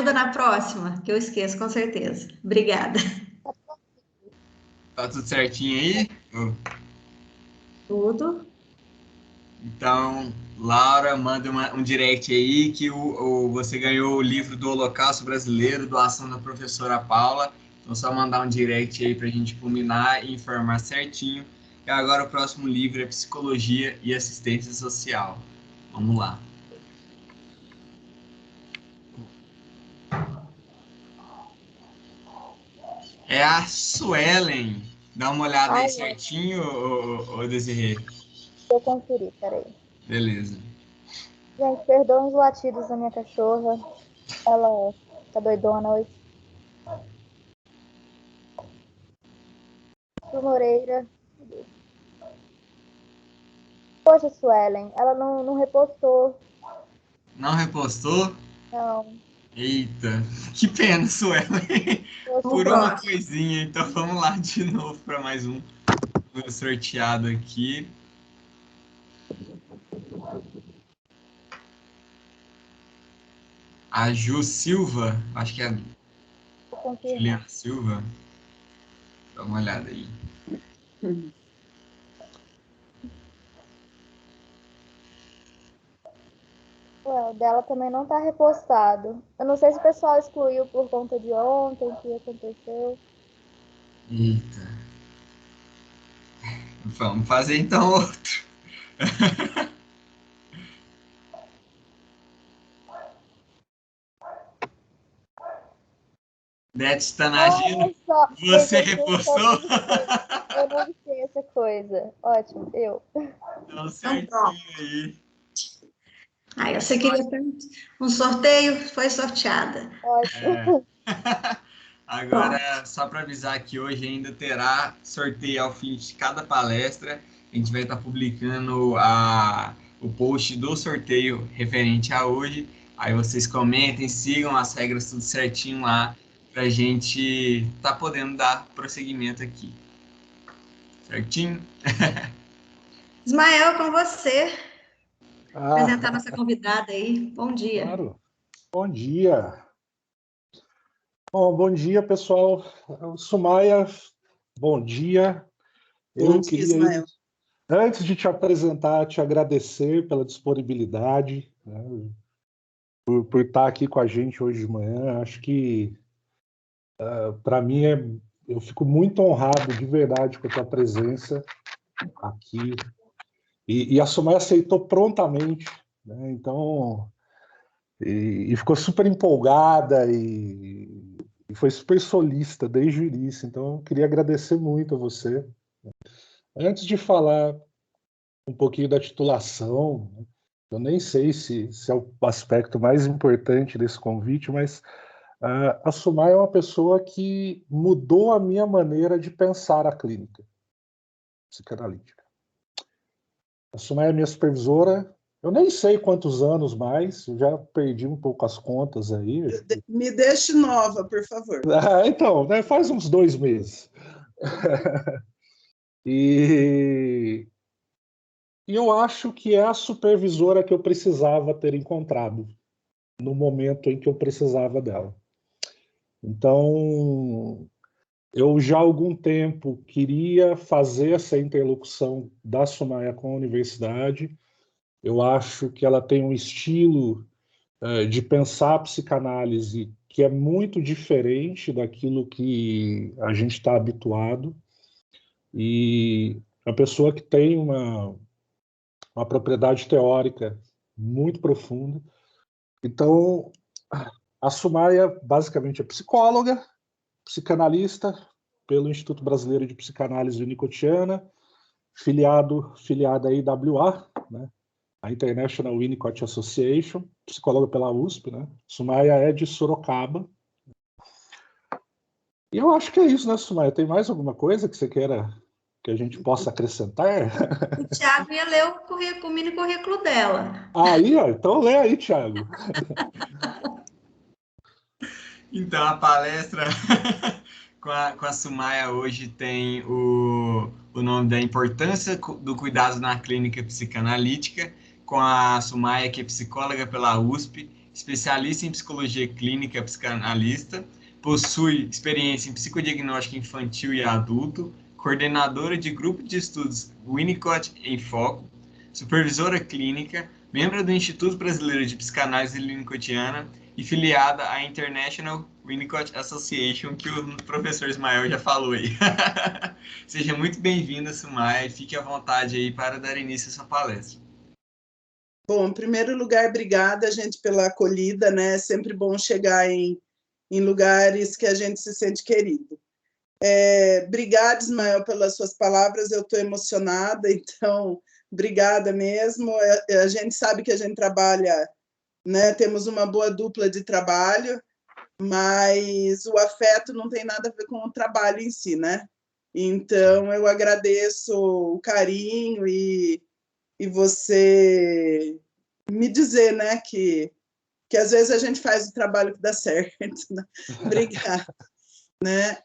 ajuda na próxima, que eu esqueço, com certeza. Obrigada. Tá tudo certinho aí? Tudo. Então, Laura, manda um direct aí que você ganhou o livro do Holocausto Brasileiro, doação da professora Paula. Então, só mandar um direct aí para a gente combinar e informar certinho. E agora o próximo livro é Psicologia e Assistência Social. Vamos lá. É a Suelen. Dá uma olhada aí certinho, ô Desirê. Eu conferi, peraí. Beleza. Gente, perdoem os latidos da minha cachorra. Ela tá doidona hoje. Su Moreira. Poxa, Suelen, ela não repostou. Não repostou? Não. Eita, que pena, Suelen. Por uma coisinha. Então vamos lá de novo para mais um sorteado aqui. A Ju Silva, acho que é a Juliana Silva. Dá uma olhada aí. O dela também não tá repostado. Eu não sei se o pessoal excluiu por conta de ontem, o que aconteceu. Eita. Vamos fazer então outro. Neto está agindo. Você repostou? Eu não sei essa coisa. Ótimo, eu. Então, certinho aí. Eu sei que queria um sorteio, foi sorteada. Ótimo. Agora, só para avisar que hoje ainda terá sorteio ao fim de cada palestra. A gente vai estar publicando o post do sorteio referente a hoje. Aí vocês comentem, sigam as regras tudo certinho lá, para a gente estar podendo dar prosseguimento aqui. Certinho? Ismael, com você. Apresentar nossa convidada aí. Bom dia. Claro. Bom dia. Bom dia, pessoal. Sumaia, bom dia. Bom dia, Ismael. Antes de te apresentar, te agradecer pela disponibilidade, né, por estar aqui com a gente hoje de manhã. Acho que, para mim, eu fico muito honrado de verdade com a tua presença aqui. E a Sumaia aceitou prontamente, né? Então, e ficou super empolgada e foi super solista desde o início. Então, eu queria agradecer muito a você. Antes de falar um pouquinho da titulação, eu nem sei se é o aspecto mais importante desse convite, mas a Sumaia é uma pessoa que mudou a minha maneira de pensar a clínica psicanalítica. A Sumaia é minha supervisora. Eu nem sei quantos anos mais, eu já perdi um pouco as contas aí. Me deixe nova, por favor. Então, né, faz uns 2 meses. E eu acho que é a supervisora que eu precisava ter encontrado no momento em que eu precisava dela. Então, eu já há algum tempo queria fazer essa interlocução da Sumaia com a universidade. Eu acho que ela tem um estilo de pensar a psicanálise que é muito diferente daquilo que a gente está habituado. E a pessoa que tem uma propriedade teórica muito profunda. Então, a Sumaia basicamente é psicóloga, psicanalista pelo Instituto Brasileiro de Psicanálise Winnicottiana, filiada à IWA, né, a International Winnicott Association, psicóloga pela USP, né? Sumaia é de Sorocaba. E eu acho que é isso, né, Sumaia? Tem mais alguma coisa que você queira que a gente possa acrescentar? O Thiago ia ler o mini currículo dela. Aí, ó, então lê aí, Thiago. Então, a palestra com a Sumaia hoje tem o nome da importância do cuidado na clínica psicanalítica, com a Sumaia, que é psicóloga pela USP, especialista em psicologia clínica, psicanalista, possui experiência em psicodiagnóstico infantil e adulto, coordenadora de grupo de estudos Winnicott em Foco, supervisora clínica, membro do Instituto Brasileiro de Psicanálise Winnicottiana e filiada à International Winnicott Association, que o professor Ismael já falou aí. Seja muito bem-vinda, Sumaia, e fique à vontade aí para dar início à sua palestra. Bom, em primeiro lugar, obrigada, gente, pela acolhida, né? É sempre bom chegar em lugares que a gente se sente querido. Obrigada, Ismael, pelas suas palavras, eu estou emocionada, então, obrigada mesmo. A gente sabe que a gente trabalha, né? Temos uma boa dupla de trabalho, mas o afeto não tem nada a ver com o trabalho em si, né? Então, eu agradeço o carinho e você me dizer, né, que às vezes a gente faz o trabalho que dá certo. Né? Obrigada. Né?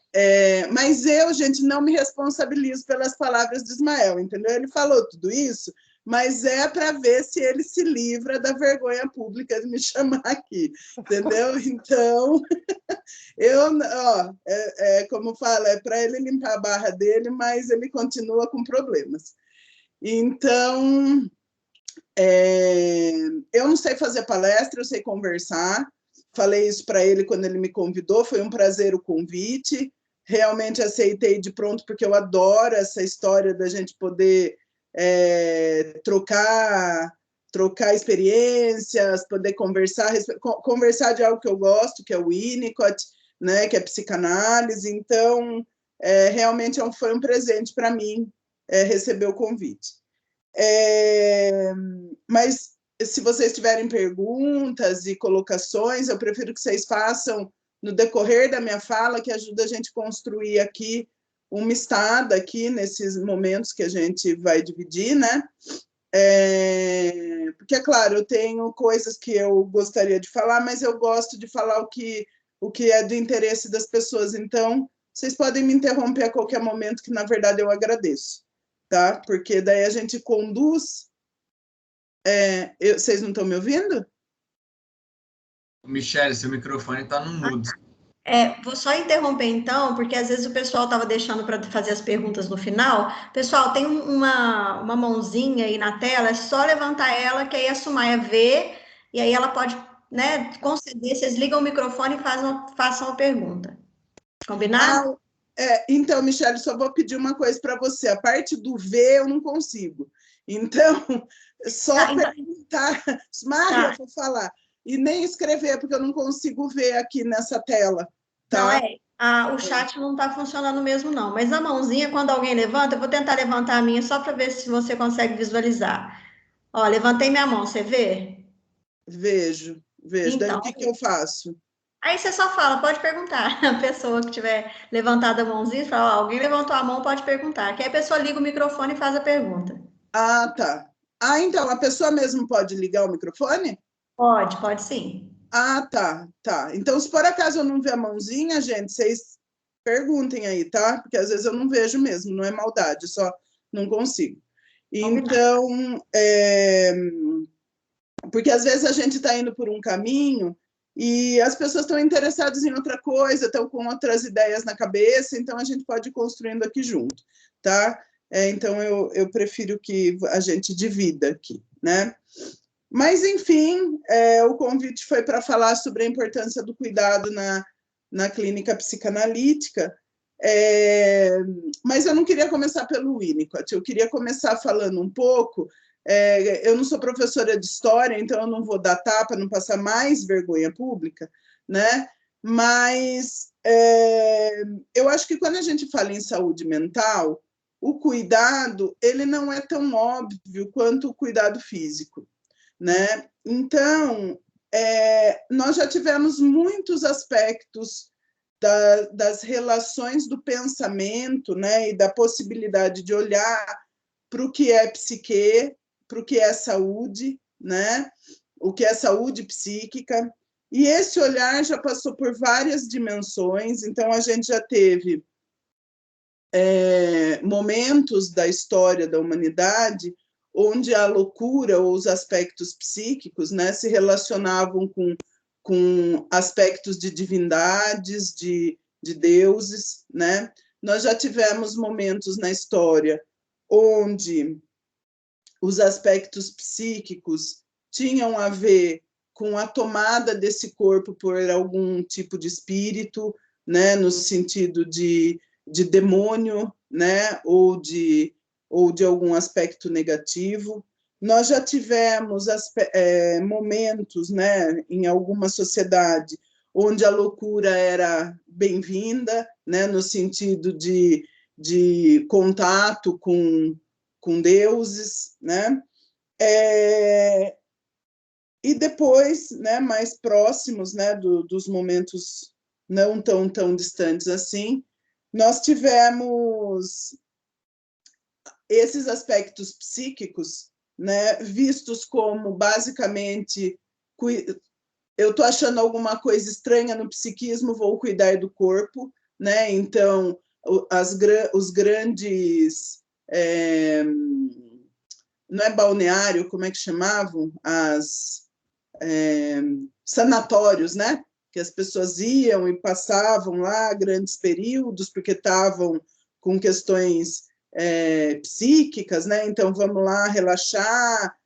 Mas eu, gente, não me responsabilizo pelas palavras de Ismael, entendeu? Ele falou tudo isso, mas é para ver se ele se livra da vergonha pública de me chamar aqui, entendeu? Então, como fala, é para ele limpar a barra dele, mas ele continua com problemas. Então, eu não sei fazer palestra, eu sei conversar. Falei isso para ele quando ele me convidou, foi um prazer o convite. Realmente aceitei de pronto, porque eu adoro essa história da gente poder trocar experiências, poder conversar de algo que eu gosto, que é o Winnicott, né, que é psicanálise. Então, realmente foi um presente para mim receber o convite. Mas se vocês tiverem perguntas e colocações, eu prefiro que vocês façam no decorrer da minha fala, que ajuda a gente a construir aqui uma estada aqui nesses momentos que a gente vai dividir, né? Porque, é claro, eu tenho coisas que eu gostaria de falar, mas eu gosto de falar o que é do interesse das pessoas. Então, vocês podem me interromper a qualquer momento, que, na verdade, eu agradeço. Tá? Porque daí a gente conduz. Vocês não estão me ouvindo? Michele, seu microfone está no mudo. Vou só interromper então, porque às vezes o pessoal estava deixando para fazer as perguntas no final. Pessoal, tem uma mãozinha aí na tela, é só levantar ela, que aí a Sumaia vê, e aí ela pode, né, conceder. Vocês ligam o microfone e façam a pergunta. Combinado? Então, Michele, só vou pedir uma coisa para você. A parte do ver eu não consigo. Então, só perguntar. Maria, vou falar. E nem escrever, porque eu não consigo ver aqui nessa tela. Tá? Não, o chat não está funcionando mesmo, não. Mas a mãozinha, quando alguém levanta, eu vou tentar levantar a minha só para ver se você consegue visualizar. Ó, levantei minha mão, você vê? Vejo. Então, daí o que eu faço? Aí você só fala, pode perguntar. A pessoa que tiver levantado a mãozinha, fala, alguém levantou a mão, pode perguntar. Que aí a pessoa liga o microfone e faz a pergunta. Ah, tá. Então, a pessoa mesmo pode ligar o microfone? Pode sim. Ah, tá. Então, se por acaso eu não ver a mãozinha, gente, vocês perguntem aí, tá? Porque às vezes eu não vejo mesmo, não é maldade, só não consigo. Então, porque às vezes a gente está indo por um caminho e as pessoas estão interessadas em outra coisa, estão com outras ideias na cabeça, então a gente pode ir construindo aqui junto, tá? Então, eu prefiro que a gente divida aqui, né? Mas, enfim, o convite foi para falar sobre a importância do cuidado na clínica psicanalítica, mas eu não queria começar pelo Winnicott, eu queria começar falando um pouco. Eu não sou professora de história, então eu não vou dar tapa, não passar mais vergonha pública, né? Mas eu acho que quando a gente fala em saúde mental, o cuidado ele não é tão óbvio quanto o cuidado físico, né? Então, nós já tivemos muitos aspectos das relações do pensamento, né? E da possibilidade de olhar para o que é psique, para o que é saúde, né? O que é saúde psíquica. E esse olhar já passou por várias dimensões, então a gente já teve momentos da história da humanidade onde a loucura ou os aspectos psíquicos, né, se relacionavam com aspectos de divindades, de deuses, né? Nós já tivemos momentos na história onde os aspectos psíquicos tinham a ver com a tomada desse corpo por algum tipo de espírito, né, no sentido de demônio, né, ou de algum aspecto negativo. Nós já tivemos momentos, né, em alguma sociedade onde a loucura era bem-vinda, né, no sentido de contato com deuses, né? E depois, né, mais próximos, né, dos momentos não tão distantes assim, nós tivemos esses aspectos psíquicos, né, vistos como basicamente, eu estou achando alguma coisa estranha no psiquismo, vou cuidar do corpo, né? Então os grandes não é balneário, como é que chamavam? Sanatórios, né? Que as pessoas iam e passavam lá grandes períodos, porque estavam com questões psíquicas, né? Então vamos lá relaxar,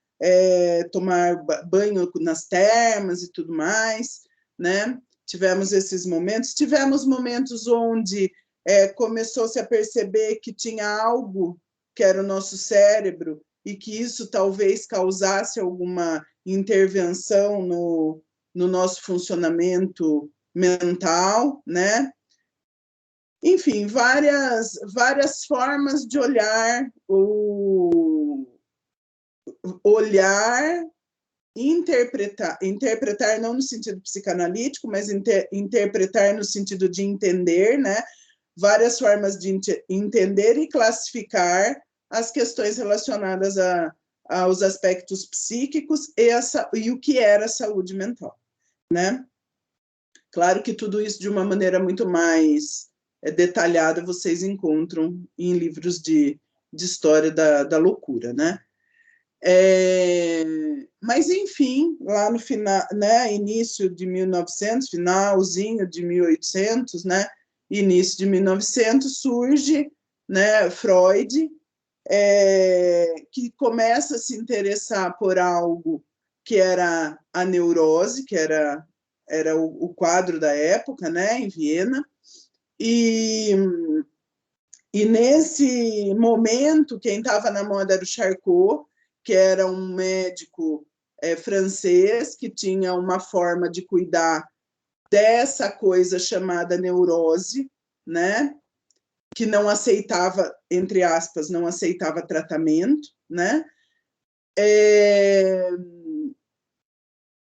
tomar banho nas termas e tudo mais, né? Tivemos esses momentos. Tivemos momentos onde começou-se a perceber que tinha algo que era o nosso cérebro e que isso talvez causasse alguma intervenção no nosso funcionamento mental, né? Enfim, várias formas de olhar interpretar não no sentido psicanalítico, mas interpretar no sentido de entender, né? Várias formas de entender e classificar as questões relacionadas aos aspectos psíquicos e o que era saúde mental, né? Claro que tudo isso de uma maneira muito mais detalhada vocês encontram em livros de história da loucura, né? Mas, enfim, lá no final, né, início de 1900, finalzinho de 1800, né, início de 1900, surge, né, Freud, que começa a se interessar por algo que era a neurose, que era o quadro da época, né, em Viena, e nesse momento, quem estava na moda era o Charcot, que era um médico francês, que tinha uma forma de cuidar dessa coisa chamada neurose, né? Que não aceitava, entre aspas, não aceitava tratamento, né?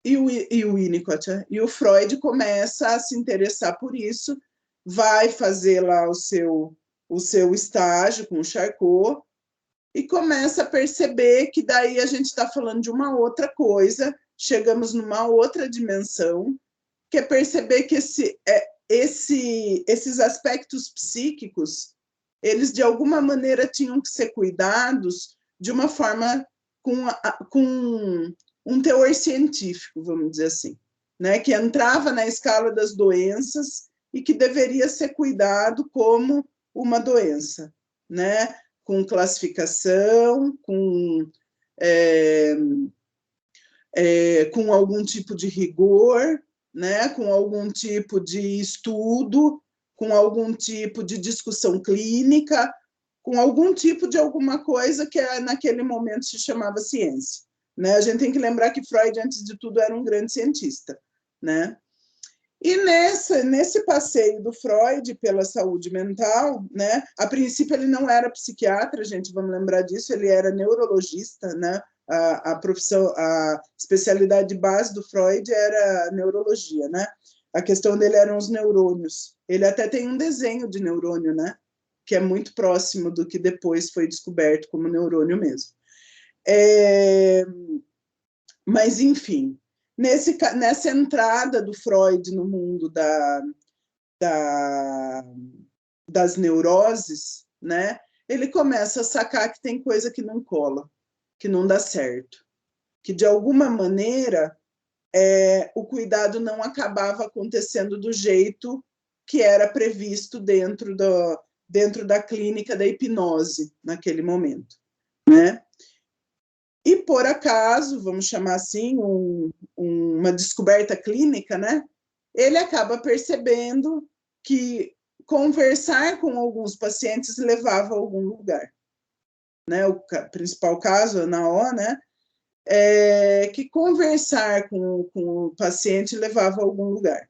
E o Winnicott, e o Freud começa a se interessar por isso, vai fazer lá o seu estágio com o Charcot, e começa a perceber que daí a gente está falando de uma outra coisa, chegamos numa outra dimensão, que é perceber que esses aspectos psíquicos, eles de alguma maneira tinham que ser cuidados de uma forma com um teor científico, vamos dizer assim, né? Que entrava na escala das doenças e que deveria ser cuidado como uma doença, né? Com classificação, com algum tipo de rigor, né? Com algum tipo de estudo, com algum tipo de discussão clínica, com algum tipo de alguma coisa que naquele momento se chamava ciência, né? A gente tem que lembrar que Freud, antes de tudo, era um grande cientista, né? E nesse passeio do Freud pela saúde mental, né? A princípio ele não era psiquiatra, gente, vamos lembrar disso, ele era neurologista, né? A especialidade de base do Freud era neurologia, né? A questão dele eram os neurônios. Ele até tem um desenho de neurônio, né? Que é muito próximo do que depois foi descoberto como neurônio mesmo. Mas, enfim, nessa entrada do Freud no mundo das neuroses, né, ele começa a sacar que tem coisa que não cola, que não dá certo, que de alguma maneira o cuidado não acabava acontecendo do jeito que era previsto dentro da clínica da hipnose naquele momento, né? E por acaso, vamos chamar assim, uma descoberta clínica, né? Ele acaba percebendo que conversar com alguns pacientes levava a algum lugar, né? O principal caso, na O, né? Que conversar com o paciente levava a algum lugar,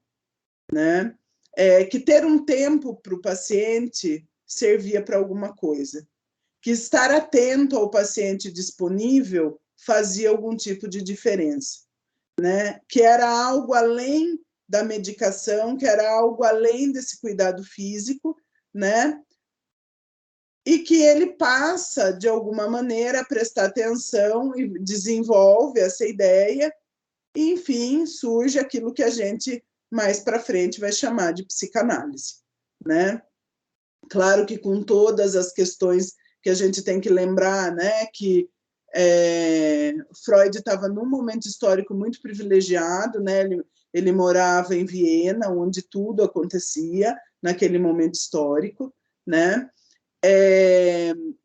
né? Que ter um tempo para o paciente servia para alguma coisa, que estar atento ao paciente disponível fazia algum tipo de diferença, né? Que era algo além da medicação, que era algo além desse cuidado físico, né? E que ele passa, de alguma maneira, a prestar atenção e desenvolve essa ideia, e, enfim, surge aquilo que a gente, mais para frente, vai chamar de psicanálise, né? Claro que com todas as questões que a gente tem que lembrar, né, que Freud estava num momento histórico muito privilegiado, né? Ele morava em Viena, onde tudo acontecia naquele momento histórico, né?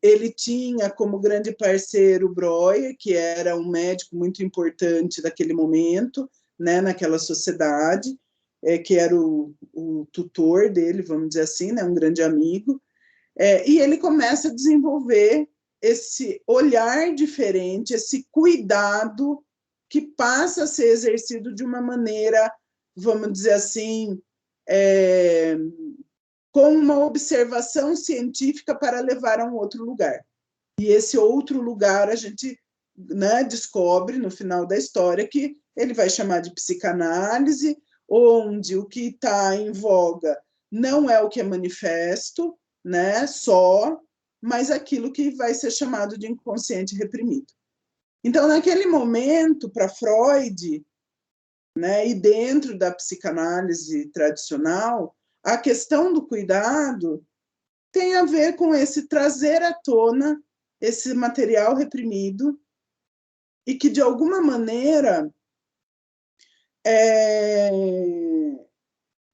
Ele tinha como grande parceiro Breuer, que era um médico muito importante daquele momento, né, naquela sociedade, que era o tutor dele, vamos dizer assim, né, um grande amigo, e ele começa a desenvolver esse olhar diferente, esse cuidado que passa a ser exercido de uma maneira, vamos dizer assim, com uma observação científica para levar a um outro lugar. E esse outro lugar a gente, né, descobre no final da história que ele vai chamar de psicanálise, onde o que está em voga não é o que é manifesto, né, só, mas aquilo que vai ser chamado de inconsciente reprimido. Então, naquele momento, para Freud, né, e dentro da psicanálise tradicional, a questão do cuidado tem a ver com esse trazer à tona esse material reprimido e que, de alguma maneira,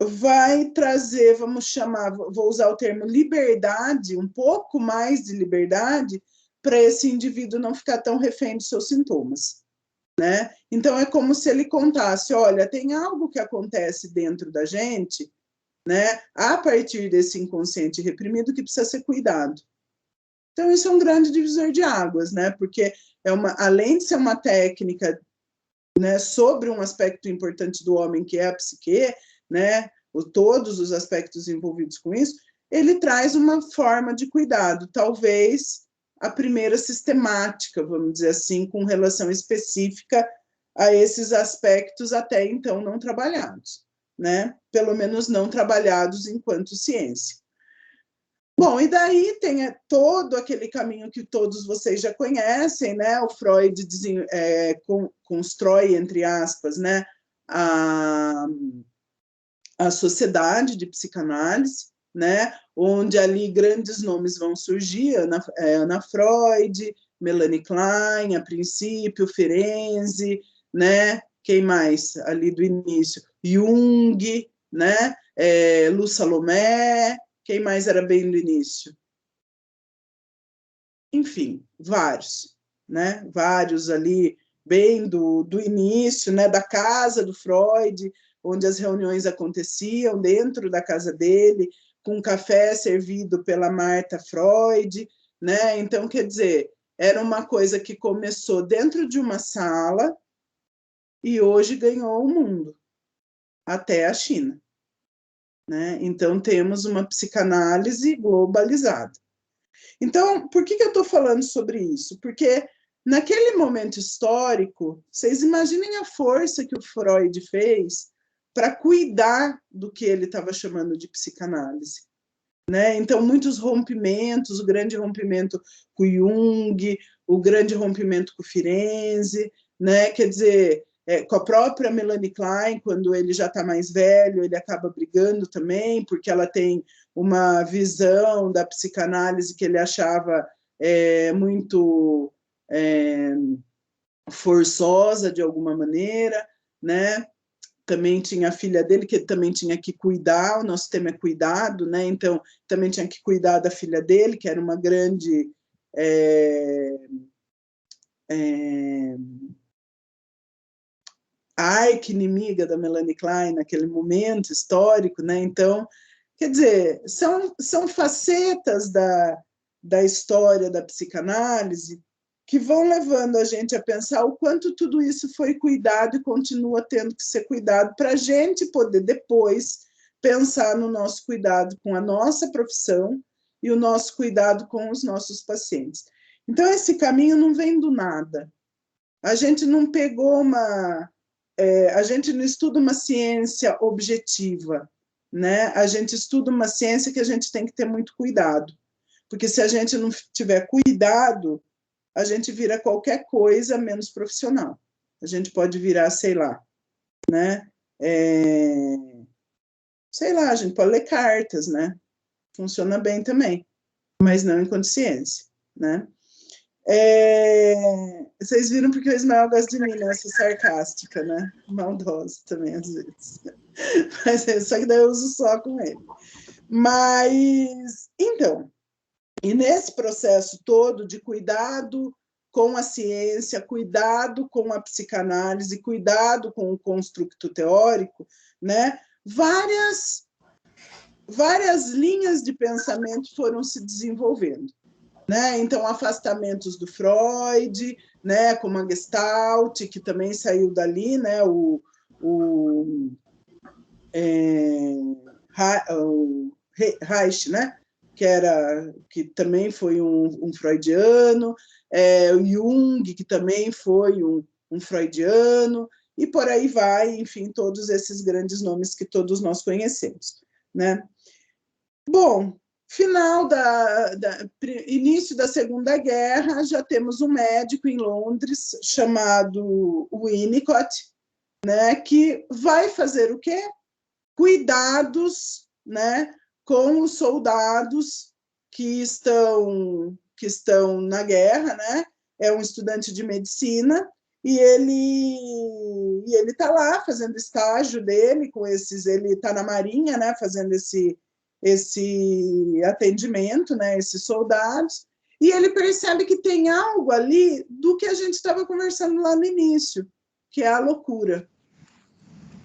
vai trazer, vamos chamar, vou usar o termo liberdade, um pouco mais de liberdade, para esse indivíduo não ficar tão refém dos seus sintomas, né? Então, é como se ele contasse, olha, tem algo que acontece dentro da gente, né, a partir desse inconsciente reprimido que precisa ser cuidado. Então, isso é um grande divisor de águas, né? Porque além de ser uma técnica, né, sobre um aspecto importante do homem, que é a psique, né, todos os aspectos envolvidos com isso, ele traz uma forma de cuidado, talvez a primeira sistemática, vamos dizer assim, com relação específica a esses aspectos até então não trabalhados, né? Pelo menos não trabalhados enquanto ciência. Bom, e daí tem todo aquele caminho que todos vocês já conhecem, né? O Freud constrói, entre aspas, né, a sociedade de psicanálise, né? Onde ali grandes nomes vão surgir, Ana Freud, Melanie Klein, a princípio, Ferenczi, né? Quem mais ali do início? Jung, né? Lu Salomé, quem mais era bem do início? Enfim, vários, né? Vários ali, bem do início, né? Da casa do Freud, onde as reuniões aconteciam dentro da casa dele, com café servido pela Martha Freud, né? Então, quer dizer, era uma coisa que começou dentro de uma sala e hoje ganhou o mundo, até a China, né? Então, temos uma psicanálise globalizada. Então, por que eu estou falando sobre isso? Porque naquele momento histórico, vocês imaginem a força que o Freud fez para cuidar do que ele estava chamando de psicanálise, né? Então, muitos rompimentos, o grande rompimento com Jung, o grande rompimento com Ferenczi, né? Quer dizer, com a própria Melanie Klein, quando ele já está mais velho, ele acaba brigando também, porque ela tem uma visão da psicanálise que ele achava muito forçosa de alguma maneira, né? Também tinha a filha dele, que também tinha que cuidar, o nosso tema é cuidado, né? Então, também tinha que cuidar da filha dele, que era uma grande arqui-inimiga da Melanie Klein naquele momento histórico, né? Então, quer dizer, são facetas da história da psicanálise que vão levando a gente a pensar o quanto tudo isso foi cuidado e continua tendo que ser cuidado para a gente poder depois pensar no nosso cuidado com a nossa profissão e o nosso cuidado com os nossos pacientes. Então, esse caminho não vem do nada. A gente não pegou a gente não estuda uma ciência objetiva, né? A gente estuda uma ciência que a gente tem que ter muito cuidado, porque se a gente não tiver cuidado, a gente vira qualquer coisa menos profissional. A gente pode virar, sei lá, né? Sei lá, a gente pode ler cartas, né? Funciona bem também, mas não em consciência, né? Vocês viram porque o Ismael gosta de mim, né? Essa sarcástica, né? Maldosa também, às vezes. Mas, só que daí eu uso só com ele. Mas, então, e nesse processo todo de cuidado com a ciência, cuidado com a psicanálise, cuidado com o construto teórico, né? Várias linhas de pensamento foram se desenvolvendo, né? Então, afastamentos do Freud, né? Como a Gestalt, que também saiu dali, né? O Reich, né? Que também foi um freudiano, o Jung, que também foi um freudiano, e por aí vai, enfim, todos esses grandes nomes que todos nós conhecemos, né? Bom, início da Segunda Guerra, já temos um médico em Londres chamado Winnicott, né, que vai fazer o quê? Cuidados, né, com os soldados que estão na guerra, né? É um estudante de medicina e ele está lá fazendo estágio dele com esses, ele está na Marinha, né? Fazendo esse atendimento, né? Esses soldados, e ele percebe que tem algo ali do que a gente estava conversando lá no início, que é a loucura.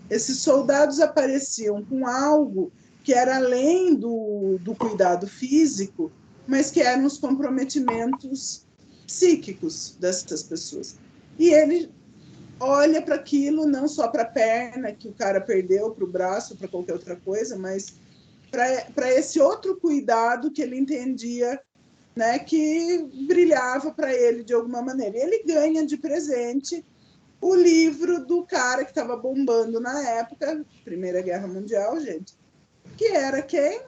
Esses soldados apareciam com algo que era além do cuidado físico, mas que eram os comprometimentos psíquicos dessas pessoas. E ele olha para aquilo, não só para a perna que o cara perdeu, para o braço, para qualquer outra coisa, mas para esse outro cuidado que ele entendia, né, que brilhava para ele de alguma maneira. E ele ganha de presente o livro do cara que estava bombando na época, Primeira Guerra Mundial, gente, que era quem?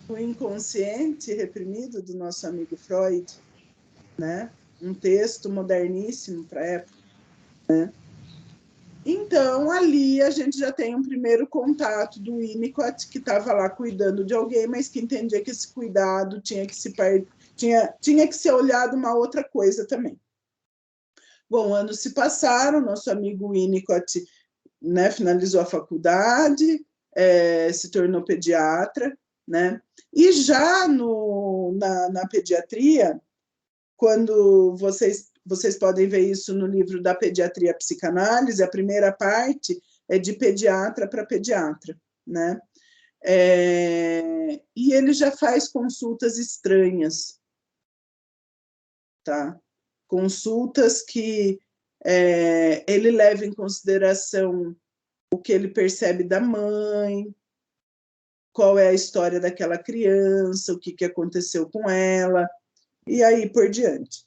O inconsciente reprimido do nosso amigo Freud, né? Um texto moderníssimo para a época, né? Então, ali a gente já tem um primeiro contato do Winnicott, que estava lá cuidando de alguém, mas que entendia que esse cuidado tinha que ser olhado uma outra coisa também. Bom, anos se passaram, nosso amigo Winnicott, né, finalizou a faculdade, se tornou pediatra, né? E já na pediatria, quando vocês podem ver isso no livro da Pediatria Psicanálise, a primeira parte é de pediatra para pediatra, né? E ele já faz consultas estranhas, tá? Consultas que ele leva em consideração o que ele percebe da mãe, qual é a história daquela criança, o que aconteceu com ela, e aí por diante.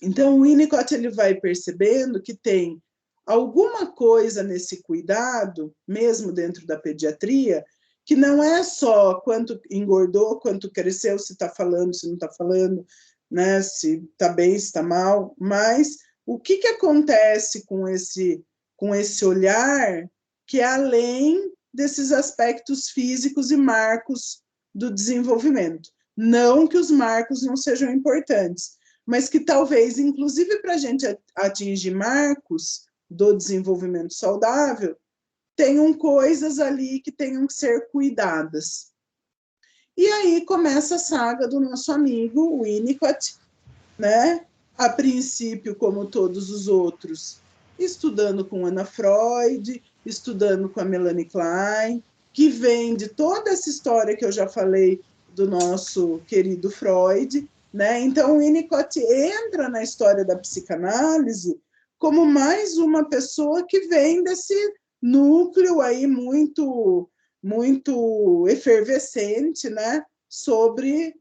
Então, o Winnicott ele vai percebendo que tem alguma coisa nesse cuidado, mesmo dentro da pediatria, que não é só quanto engordou, quanto cresceu, se está falando, se não está falando, né? Se está bem, se está mal, mas o que acontece com esse olhar que é além desses aspectos físicos e marcos do desenvolvimento. Não que os marcos não sejam importantes, mas que talvez, inclusive para a gente atingir marcos do desenvolvimento saudável, tenham coisas ali que tenham que ser cuidadas. E aí começa a saga do nosso amigo Winnicott, né? A princípio, como todos os outros, estudando com Anna Freud, estudando com a Melanie Klein, que vem de toda essa história que eu já falei do nosso querido Freud, né? Então, Winnicott entra na história da psicanálise como mais uma pessoa que vem desse núcleo aí muito efervescente, né? Sobre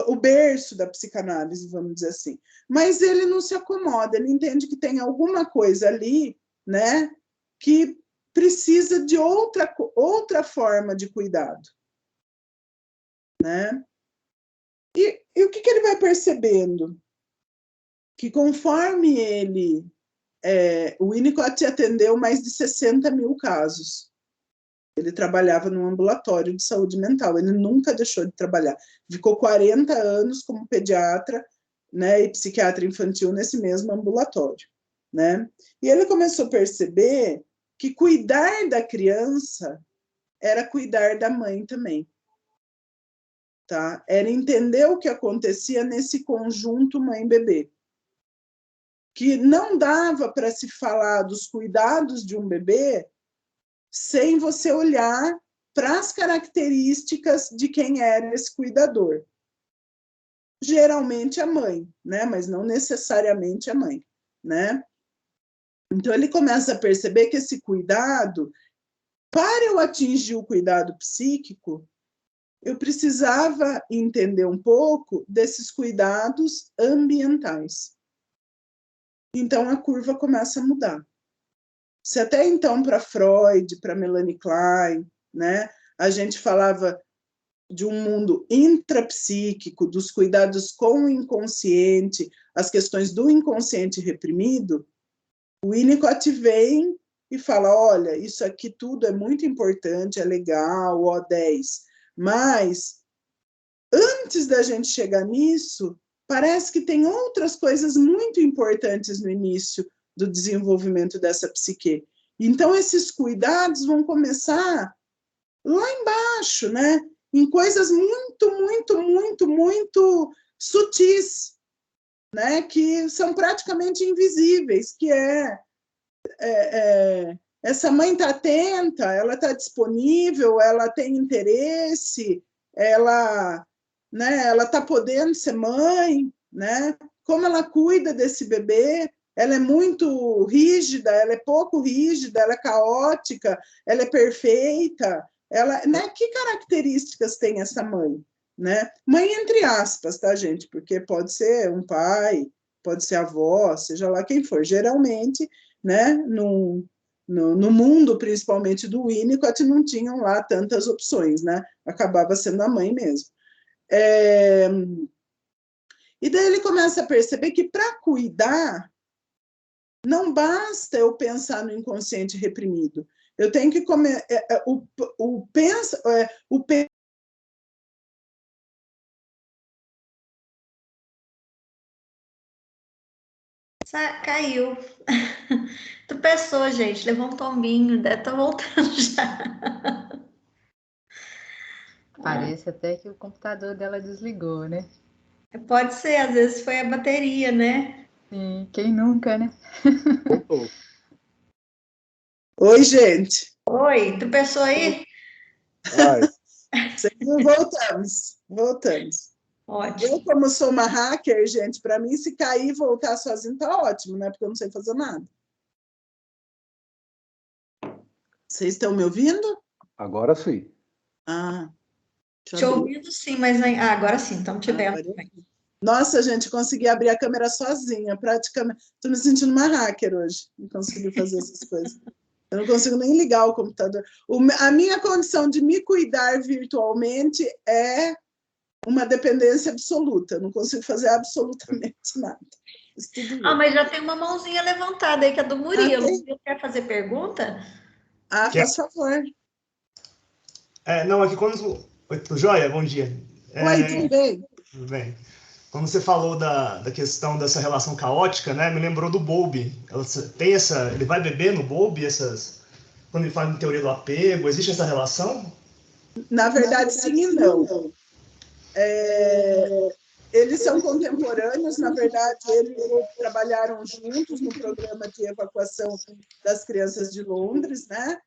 o berço da psicanálise, vamos dizer assim. Mas ele não se acomoda, ele entende que tem alguma coisa ali, né, que precisa de outra forma de cuidado, né? E o que ele vai percebendo? Que conforme o Winnicott atendeu mais de 60 mil casos. Ele trabalhava num ambulatório de saúde mental, ele nunca deixou de trabalhar. Ficou 40 anos como pediatra, né, e psiquiatra infantil nesse mesmo ambulatório, né? E ele começou a perceber que cuidar da criança era cuidar da mãe também, tá? Era entender o que acontecia nesse conjunto mãe-bebê. Que não dava para se falar dos cuidados de um bebê sem você olhar para as características de quem era esse cuidador. Geralmente a mãe, né? Mas não necessariamente a mãe, né? Então ele começa a perceber que esse cuidado, para eu atingir o cuidado psíquico, eu precisava entender um pouco desses cuidados ambientais. Então a curva começa a mudar. Se até então para Freud, para Melanie Klein, né, a gente falava de um mundo intrapsíquico, dos cuidados com o inconsciente, as questões do inconsciente reprimido, o Winnicott vem e fala, olha, isso aqui tudo é muito importante, é legal, O10, mas antes da gente chegar nisso, parece que tem outras coisas muito importantes no início do desenvolvimento dessa psique. Então, esses cuidados vão começar lá embaixo, né? Em coisas muito sutis, né? Que são praticamente invisíveis, que essa mãe está atenta, ela está disponível, ela tem interesse, ela está podendo ser mãe, né? Como ela cuida desse bebê, ela é muito rígida, ela é pouco rígida, ela é caótica, ela é perfeita, né? Que características tem essa mãe, né? Mãe entre aspas, tá, gente? Porque pode ser um pai, pode ser avó, seja lá quem for. Geralmente, né? No mundo, principalmente do Winnicott, não tinham lá tantas opções, né? Acabava sendo a mãe mesmo. E daí ele começa a perceber que para cuidar não basta eu pensar no inconsciente reprimido. Eu tenho que Caiu. Tropeçou, gente. Levou um tombinho. Deve estar voltando já. Parece até que o computador dela desligou, né? Pode ser, às vezes foi a bateria, né? Sim, quem nunca, né? Oi, gente. Oi, tropeçou aí? Voltamos. Ótimo. Eu, como sou uma hacker, gente, para mim, se cair e voltar sozinho, tá ótimo, né? Porque eu não sei fazer nada. Vocês estão me ouvindo? Agora sim. Te ouvindo sim, mas agora sim, estamos te vendo. Nossa, gente, consegui abrir a câmera sozinha, praticamente. Estou me sentindo uma hacker hoje, não consegui fazer essas coisas. Eu não consigo nem ligar o computador. A minha condição de me cuidar virtualmente é uma dependência absoluta. Eu não consigo fazer absolutamente nada. Mas já tem uma mãozinha levantada aí, que é do Murilo. Você quer fazer pergunta? Faz favor. Não, aqui quando... Oi, tudo jóia? Bom dia. Oi, tudo bem? Tudo bem. quando você falou da questão dessa relação caótica, né, me lembrou do Bowlby. Ele vai beber no Bowlby quando ele fala em teoria do apego, existe essa relação? Na verdade, sim e não. Eles são contemporâneos, na verdade, eles trabalharam juntos no programa de evacuação das crianças de Londres, né?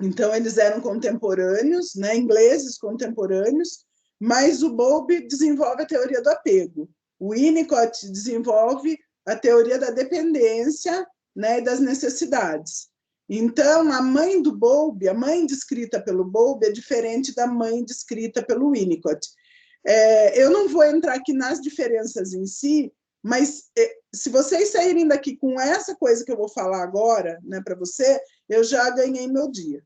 Então, eles eram contemporâneos, né? Ingleses contemporâneos, mas o Bowlby desenvolve a teoria do apego. O Winnicott desenvolve a teoria da dependência, né, e das necessidades. Então, a mãe do Bowlby, a mãe descrita pelo Bowlby, é diferente da mãe descrita pelo Winnicott. Eu não vou entrar aqui nas diferenças em si, mas se vocês saírem daqui com essa coisa que eu vou falar agora, né, para você, eu já ganhei meu dia.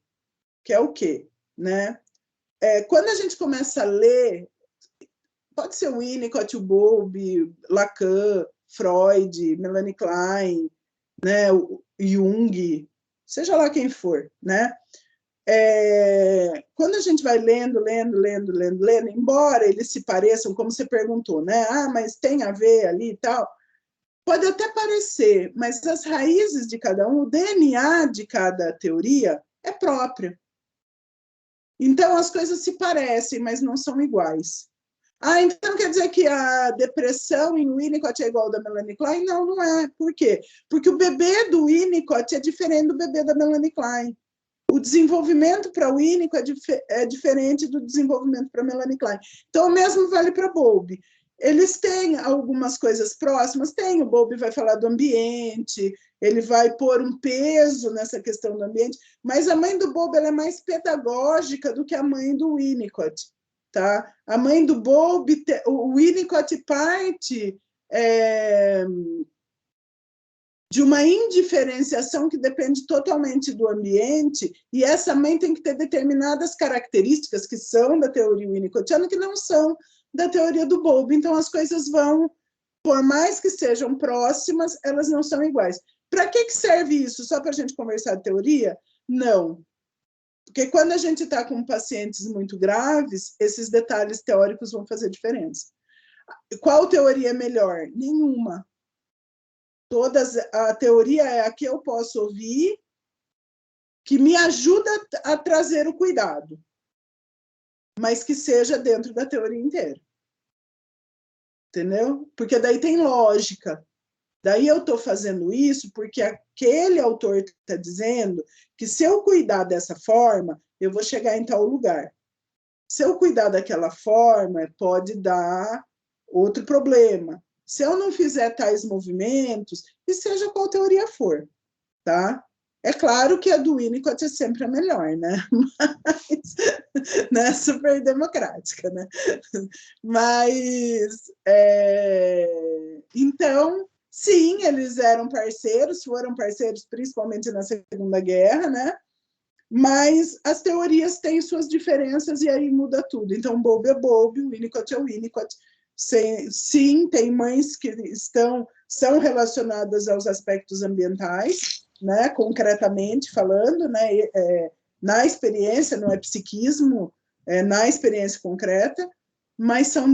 Que é o quê? Né? Quando a gente começa a ler, pode ser o Winnicott, o Bowlby, Lacan, Freud, Melanie Klein, né, o Jung, seja lá quem for, né? Quando a gente vai lendo, embora eles se pareçam, como você perguntou, né? Mas tem a ver ali e tal. Pode até parecer, mas as raízes de cada um, o DNA de cada teoria é próprio. Então, as coisas se parecem, mas não são iguais. Então quer dizer que a depressão em Winnicott é igual da Melanie Klein? Não, não é. Por quê? Porque o bebê do Winnicott é diferente do bebê da Melanie Klein. O desenvolvimento para o Winnicott é diferente do desenvolvimento para a Melanie Klein. Então, o mesmo vale para Bowlby. Eles têm algumas coisas próximas, tem, o Bowlby vai falar do ambiente, ele vai pôr um peso nessa questão do ambiente, mas a mãe do Bowlby ela é mais pedagógica do que a mãe do Winnicott. Tá? A mãe do Bowlby, o Winnicott parte de uma indiferenciação que depende totalmente do ambiente, e essa mãe tem que ter determinadas características que são da teoria winnicottiana que não são da teoria do Bowlby. Então, as coisas vão, por mais que sejam próximas, elas não são iguais. Para que serve isso? Só para a gente conversar de teoria? Não. Porque quando a gente está com pacientes muito graves, esses detalhes teóricos vão fazer diferença. Qual teoria é melhor? Nenhuma. A teoria é a que eu posso ouvir, que me ajuda a trazer o cuidado, mas que seja dentro da teoria inteira. Entendeu? Porque daí tem lógica. Daí eu estou fazendo isso porque aquele autor está dizendo que se eu cuidar dessa forma, eu vou chegar em tal lugar. Se eu cuidar daquela forma, pode dar outro problema. Se eu não fizer tais movimentos, e seja qual teoria for, tá? É claro que a do Winnicott é sempre a melhor, né? Mas, né? Super democrática, né? Mas, então, sim, eles eram parceiros, foram parceiros principalmente na Segunda Guerra, né? Mas as teorias têm suas diferenças e aí muda tudo. Então, Bowlby é Bowlby, o Winnicott é o Winnicott. Sim, tem mães que são relacionadas aos aspectos ambientais, né, concretamente falando, né, na experiência, não é psiquismo, na experiência concreta, mas são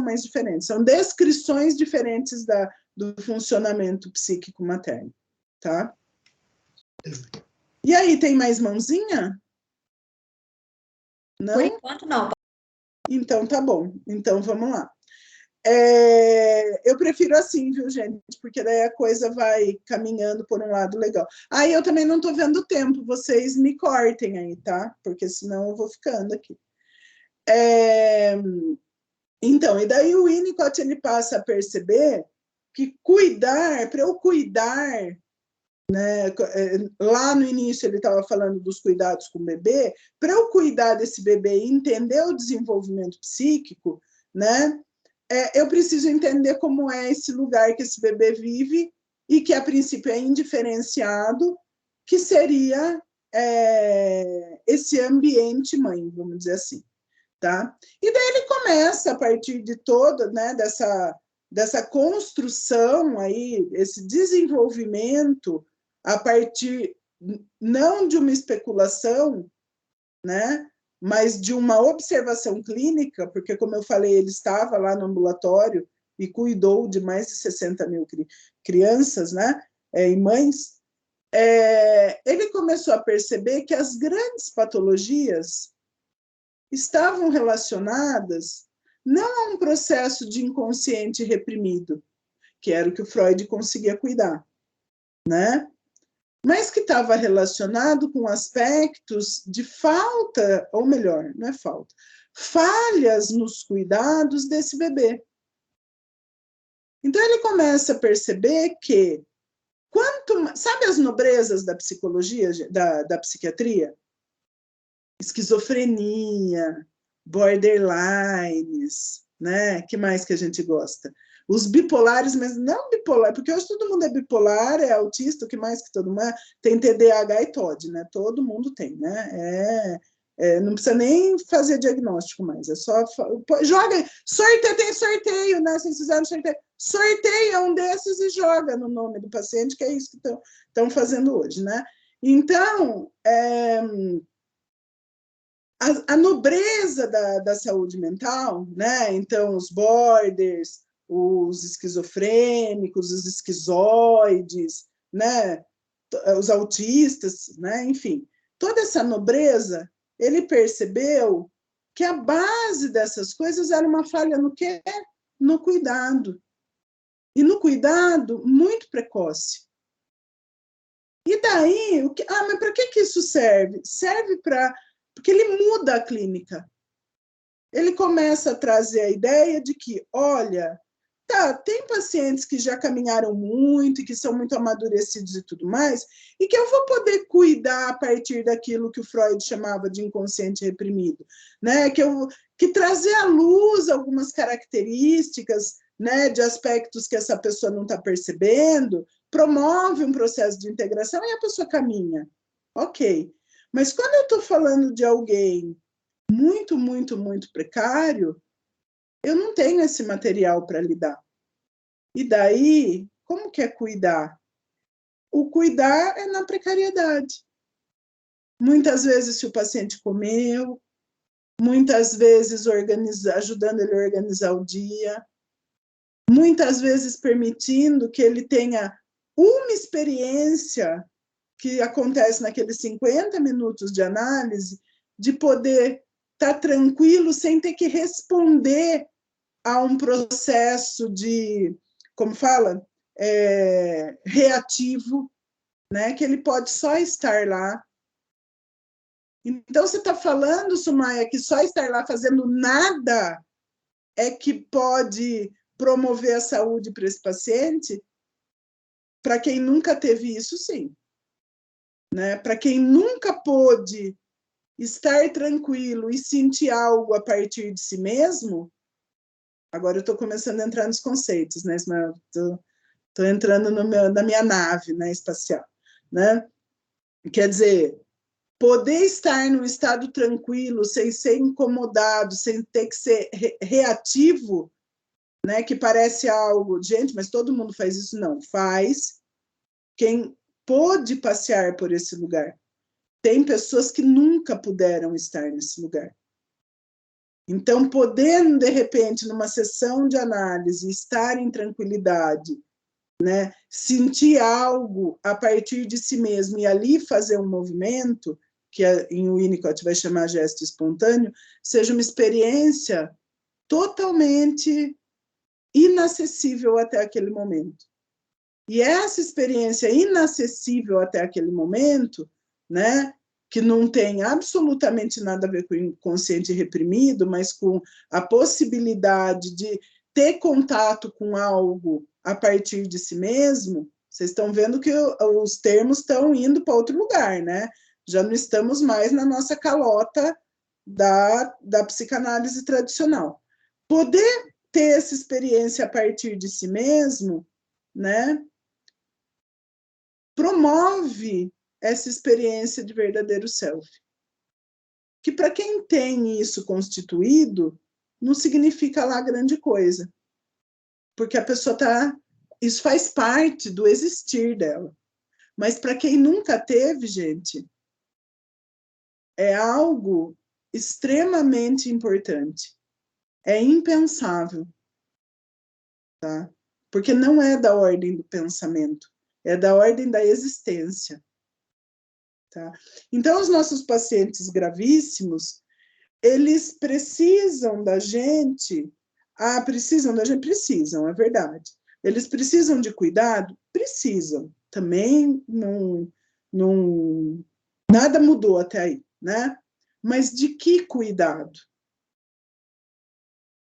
mães diferentes, são descrições diferentes do funcionamento psíquico materno, tá? E aí, tem mais mãozinha? Não? Por enquanto, não. Então, tá bom. Então, vamos lá. Eu prefiro assim, viu, gente? Porque daí a coisa vai caminhando por um lado legal. Aí eu também não estou vendo o tempo, vocês me cortem aí, tá? Porque senão eu vou ficando aqui. Então, e daí o Winnicott ele passa a perceber que para eu cuidar, né, lá no início ele estava falando dos cuidados com o bebê, para eu cuidar desse bebê e entender o desenvolvimento psíquico, né? Eu preciso entender como é esse lugar que esse bebê vive e que, a princípio, é indiferenciado, que seria esse ambiente mãe, vamos dizer assim. Tá? E daí ele começa, a partir de toda, né, dessa construção, aí, esse desenvolvimento, a partir não de uma especulação, né, mas de uma observação clínica, porque, como eu falei, ele estava lá no ambulatório e cuidou de mais de 60 mil crianças, né, e mães, ele começou a perceber que as grandes patologias estavam relacionadas não a um processo de inconsciente reprimido, que era o que o Freud conseguia cuidar, né? Mas que estava relacionado com aspectos de falta, ou melhor, não é falta, falhas nos cuidados desse bebê. Então ele começa a perceber que sabe as nobrezas da psicologia, da psiquiatria? Esquizofrenia, borderlines, né? Que mais que a gente gosta? Os bipolares, mas não bipolar, porque hoje todo mundo é bipolar, é autista, o que mais que todo mundo é? Tem TDAH e TOD, né? Todo mundo tem, né? Não precisa nem fazer diagnóstico mais, é só joga, sorteio, tem sorteio, né? Vocês fizeram sorteio, sorteia um desses e joga no nome do paciente, que é isso que estão fazendo hoje, né? Então, a nobreza da saúde mental, né? Então, os borders, os esquizofrênicos, os esquizoides, né? Os autistas, né? Enfim, toda essa nobreza, ele percebeu que a base dessas coisas era uma falha no quê? No cuidado. E no cuidado muito precoce. E daí, mas para que isso serve? Serve porque ele muda a clínica. Ele começa a trazer a ideia de que, olha, tem pacientes que já caminharam muito e que são muito amadurecidos e tudo mais, e que eu vou poder cuidar a partir daquilo que o Freud chamava de inconsciente reprimido, né? Que trazer à luz algumas características, né, de aspectos que essa pessoa não está percebendo, promove um processo de integração e a pessoa caminha. Ok. Mas quando eu estou falando de alguém muito, muito, muito precário, eu não tenho esse material para lidar. E daí, como que é cuidar? O cuidar é na precariedade. Muitas vezes, se o paciente comeu, muitas vezes ajudando ele a organizar o dia, muitas vezes permitindo que ele tenha uma experiência que acontece naqueles 50 minutos de análise, de poder estar tranquilo sem ter que responder a um processo de, como fala, reativo, né? Que ele pode só estar lá. Então, você está falando, Sumaia, que só estar lá fazendo nada é que pode promover a saúde para esse paciente? Para quem nunca teve isso, sim. Né? Para quem nunca pôde estar tranquilo e sentir algo a partir de si mesmo, agora eu estou começando a entrar nos conceitos, né? Estou entrando na minha nave, né, espacial, né? Quer dizer, poder estar num estado tranquilo, sem ser incomodado, sem ter que ser reativo, né? Que parece algo, gente, mas todo mundo faz isso? Não, faz quem pôde passear por esse lugar. Tem pessoas que nunca puderam estar nesse lugar. Então, podendo, de repente, numa sessão de análise, estar em tranquilidade, né, sentir algo a partir de si mesmo e ali fazer um movimento, que em Winnicott vai chamar gesto espontâneo, seja uma experiência totalmente inacessível até aquele momento. E essa experiência inacessível até aquele momento, né, que não tem absolutamente nada a ver com o inconsciente reprimido, mas com a possibilidade de ter contato com algo a partir de si mesmo, vocês estão vendo que os termos estão indo para outro lugar, né? Já não estamos mais na nossa calota da psicanálise tradicional. Poder ter essa experiência a partir de si mesmo, né, promove essa experiência de verdadeiro self. Que para quem tem isso constituído, não significa lá grande coisa. Porque a pessoa isso faz parte do existir dela. Mas para quem nunca teve, gente, é algo extremamente importante. É impensável, tá? Porque não é da ordem do pensamento, é da ordem da existência, tá? Então, os nossos pacientes gravíssimos, eles precisam da gente, precisam, é verdade. Eles precisam de cuidado? Precisam. Também nada mudou até aí, né? Mas de que cuidado?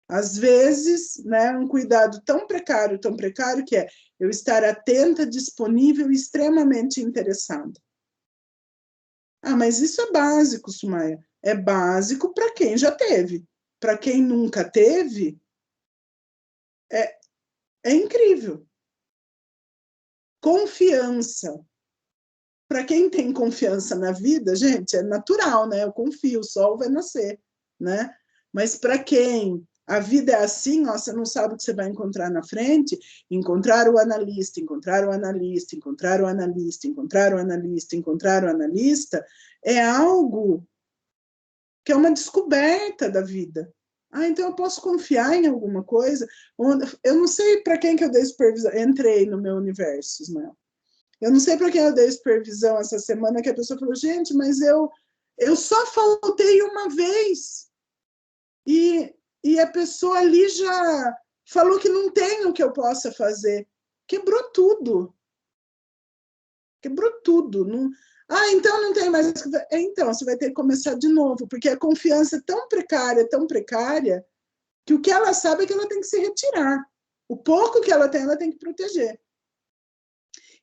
Às vezes, né, um cuidado tão precário que é eu estar atenta, disponível e extremamente interessada. Ah, mas isso é básico, Sumaia. É básico para quem já teve. Para quem nunca teve, é incrível. Confiança. Para quem tem confiança na vida, gente, é natural, né? Eu confio, o sol vai nascer, né? Mas para quem a vida é assim, ó, você não sabe o que você vai encontrar na frente, encontrar o analista, encontrar o analista, encontrar o analista, encontrar o analista, encontrar o analista, é algo que é uma descoberta da vida. Ah, então eu posso confiar em alguma coisa? Eu não sei para quem que eu dei supervisão, entrei no meu universo, Ismael. Eu não sei para quem eu dei supervisão essa semana, que a pessoa falou, gente, mas eu só faltei uma vez. E a pessoa ali já falou que não tem o que eu possa fazer. Quebrou tudo. Quebrou tudo. Não... Ah, então não tem mais... Então, você vai ter que começar de novo, porque a confiança é tão precária, que o que ela sabe é que ela tem que se retirar. O pouco que ela tem que proteger.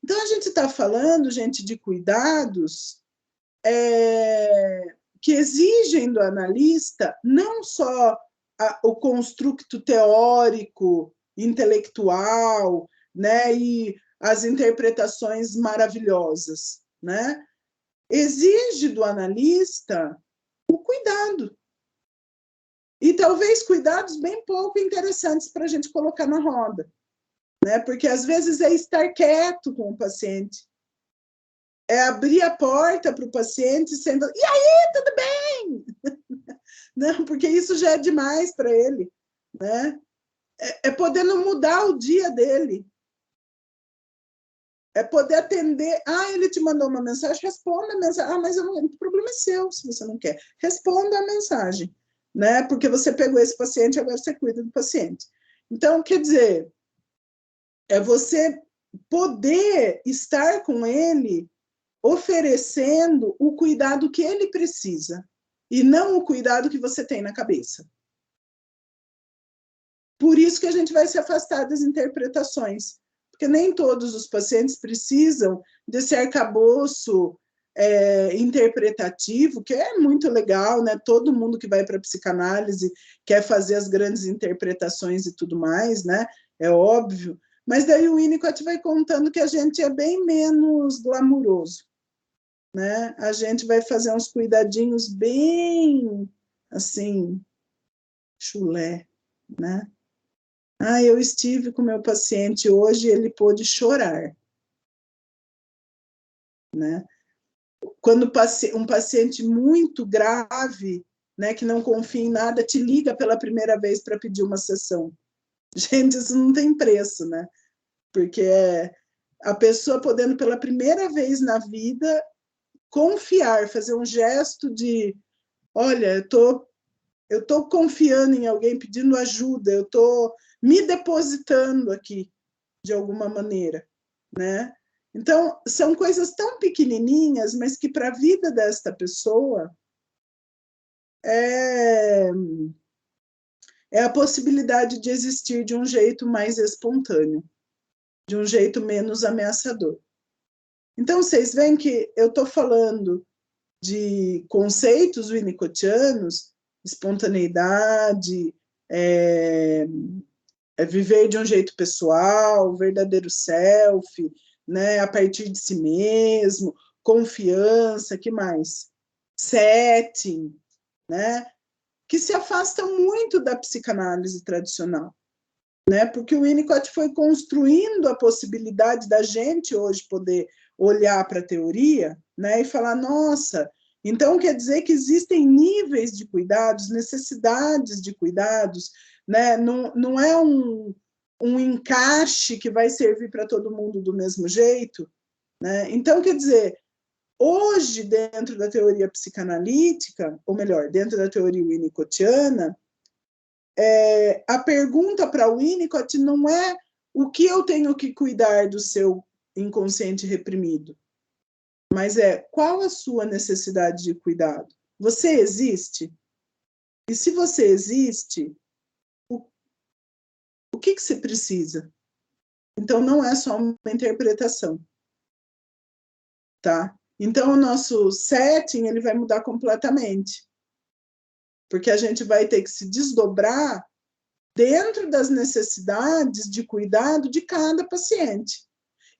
Então, a gente está falando, gente, de cuidados que exigem do analista não só o construto teórico, intelectual, né, e as interpretações maravilhosas, né? Exige do analista o cuidado. E talvez cuidados bem pouco interessantes para a gente colocar na roda. Né? Porque às vezes é estar quieto com o paciente, é abrir a porta para o paciente sendo, e aí, tudo bem? Não, porque isso já é demais para ele, né? É poder não mudar o dia dele, é poder atender, ele te mandou uma mensagem, responda a mensagem, mas o problema é seu, se você não quer, responda a mensagem, né? Porque você pegou esse paciente, agora você cuida do paciente. Então, quer dizer, é você poder estar com ele oferecendo o cuidado que ele precisa e não o cuidado que você tem na cabeça. Por isso que a gente vai se afastar das interpretações, porque nem todos os pacientes precisam desse arcabouço interpretativo, que é muito legal, né? Todo mundo que vai para a psicanálise quer fazer as grandes interpretações e tudo mais, né? É óbvio. Mas daí o Winnicott vai contando que a gente é bem menos glamuroso, né? A gente vai fazer uns cuidadinhos bem, assim, chulé, né? Eu estive com meu paciente hoje e ele pôde chorar, né? Quando um paciente muito grave, né, que não confia em nada, te liga pela primeira vez para pedir uma sessão. Gente, isso não tem preço, né? Porque a pessoa podendo pela primeira vez na vida confiar, fazer um gesto de, olha, eu tô confiando em alguém, pedindo ajuda, eu tô me depositando aqui de alguma maneira, né? Então, são coisas tão pequenininhas, mas que para a vida desta pessoa é a possibilidade de existir de um jeito mais espontâneo, de um jeito menos ameaçador. Então, vocês veem que eu estou falando de conceitos winnicottianos, espontaneidade, viver de um jeito pessoal, verdadeiro self, né, a partir de si mesmo, confiança, que mais? Setting, né? Que se afastam muito da psicanálise tradicional, né? Porque o Winnicott foi construindo a possibilidade da gente hoje poder olhar para a teoria, né, e falar, nossa, Então, quer dizer que existem níveis de cuidados, necessidades de cuidados, né? Não é um encaixe que vai servir para todo mundo do mesmo jeito, né? Então, quer dizer, hoje, dentro da teoria psicanalítica, ou melhor, dentro da teoria winnicottiana, a pergunta para o Winnicott não é o que eu tenho que cuidar do seu inconsciente reprimido, mas qual a sua necessidade de cuidado? Você existe? E se você existe, o que você precisa? Então, não é só uma interpretação, tá? Então, o nosso setting ele vai mudar completamente, porque a gente vai ter que se desdobrar dentro das necessidades de cuidado de cada paciente.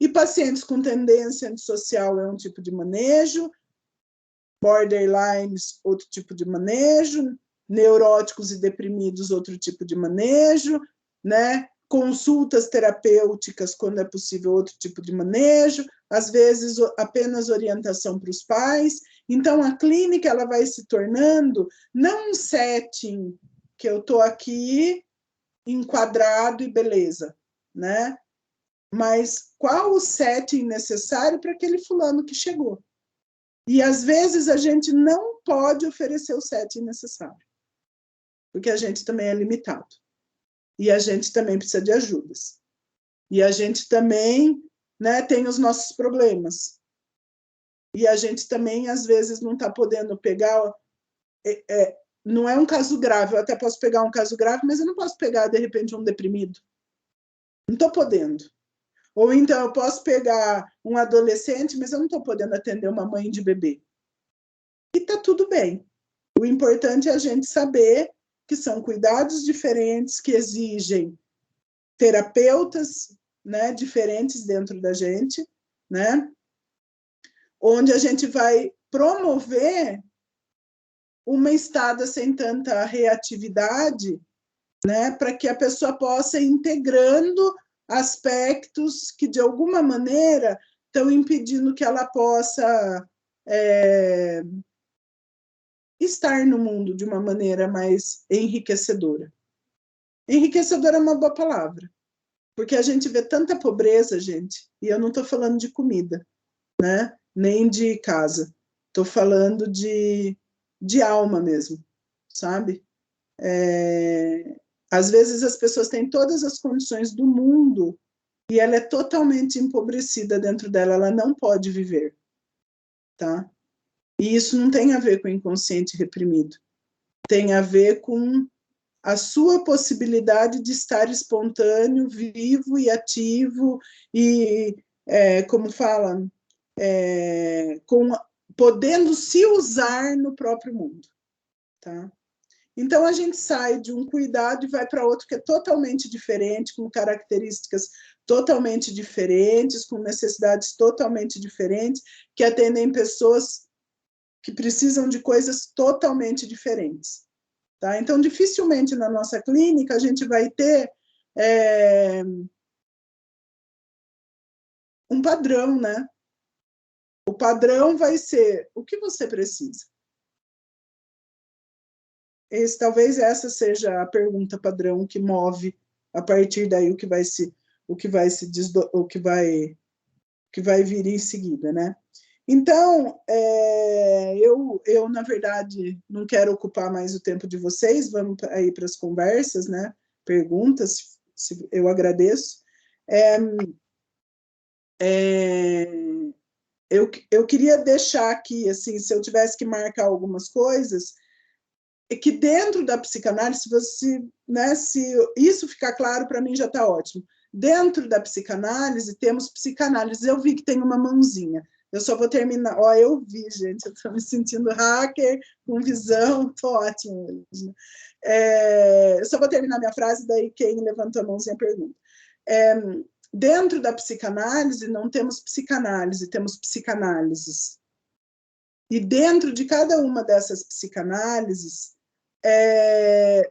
E pacientes com tendência antissocial é um tipo de manejo, borderlines, outro tipo de manejo, neuróticos e deprimidos, outro tipo de manejo, né? Consultas terapêuticas, quando é possível, outro tipo de manejo, às vezes apenas orientação para os pais. Então, a clínica ela vai se tornando não um setting que eu estou aqui enquadrado e beleza, né? Mas qual o setting necessário para aquele fulano que chegou? E, às vezes, a gente não pode oferecer o setting necessário, porque a gente também é limitado. E a gente também precisa de ajudas. E a gente também, né, tem os nossos problemas. E a gente também, às vezes, não está podendo pegar... não é um caso grave, eu até posso pegar um caso grave, mas eu não posso pegar, de repente, um deprimido. Não estou podendo. Ou então eu posso pegar um adolescente, mas eu não estou podendo atender uma mãe de bebê. E está tudo bem. O importante é a gente saber que são cuidados diferentes, que exigem terapeutas, né, diferentes dentro da gente, né, onde a gente vai promover uma estada sem tanta reatividade, né, para que a pessoa possa ir integrando aspectos que, de alguma maneira, estão impedindo que ela possa estar no mundo de uma maneira mais enriquecedora. Enriquecedora é uma boa palavra, porque a gente vê tanta pobreza, gente, e eu não estou falando de comida, né, nem de casa, estou falando de alma mesmo, sabe? Às vezes as pessoas têm todas as condições do mundo e ela é totalmente empobrecida dentro dela, ela não pode viver, tá? E isso não tem a ver com o inconsciente reprimido, tem a ver com a sua possibilidade de estar espontâneo, vivo e ativo e, como fala, podendo se usar no próprio mundo, tá? Então, a gente sai de um cuidado e vai para outro que é totalmente diferente, com características totalmente diferentes, com necessidades totalmente diferentes, que atendem pessoas que precisam de coisas totalmente diferentes. Tá? Então, dificilmente na nossa clínica a gente vai ter um padrão, né? O padrão vai ser o que você precisa. Talvez essa seja a pergunta padrão que move a partir daí o que vai vir em seguida, né? Então, eu na verdade não quero ocupar mais o tempo de vocês, vamos aí para as conversas, né? Perguntas, eu agradeço. Eu queria deixar aqui, assim, se eu tivesse que marcar algumas coisas, é que dentro da psicanálise, se isso ficar claro, para mim já está ótimo. Dentro da psicanálise, temos psicanálise. Eu vi que tem uma mãozinha. Eu só vou terminar. Ó, eu vi, gente, eu estou me sentindo hacker, com visão, estou ótima hoje. Eu só vou terminar minha frase, daí quem levantou a mãozinha pergunta. Dentro da psicanálise, não temos psicanálise, temos psicanálises. E dentro de cada uma dessas psicanálises,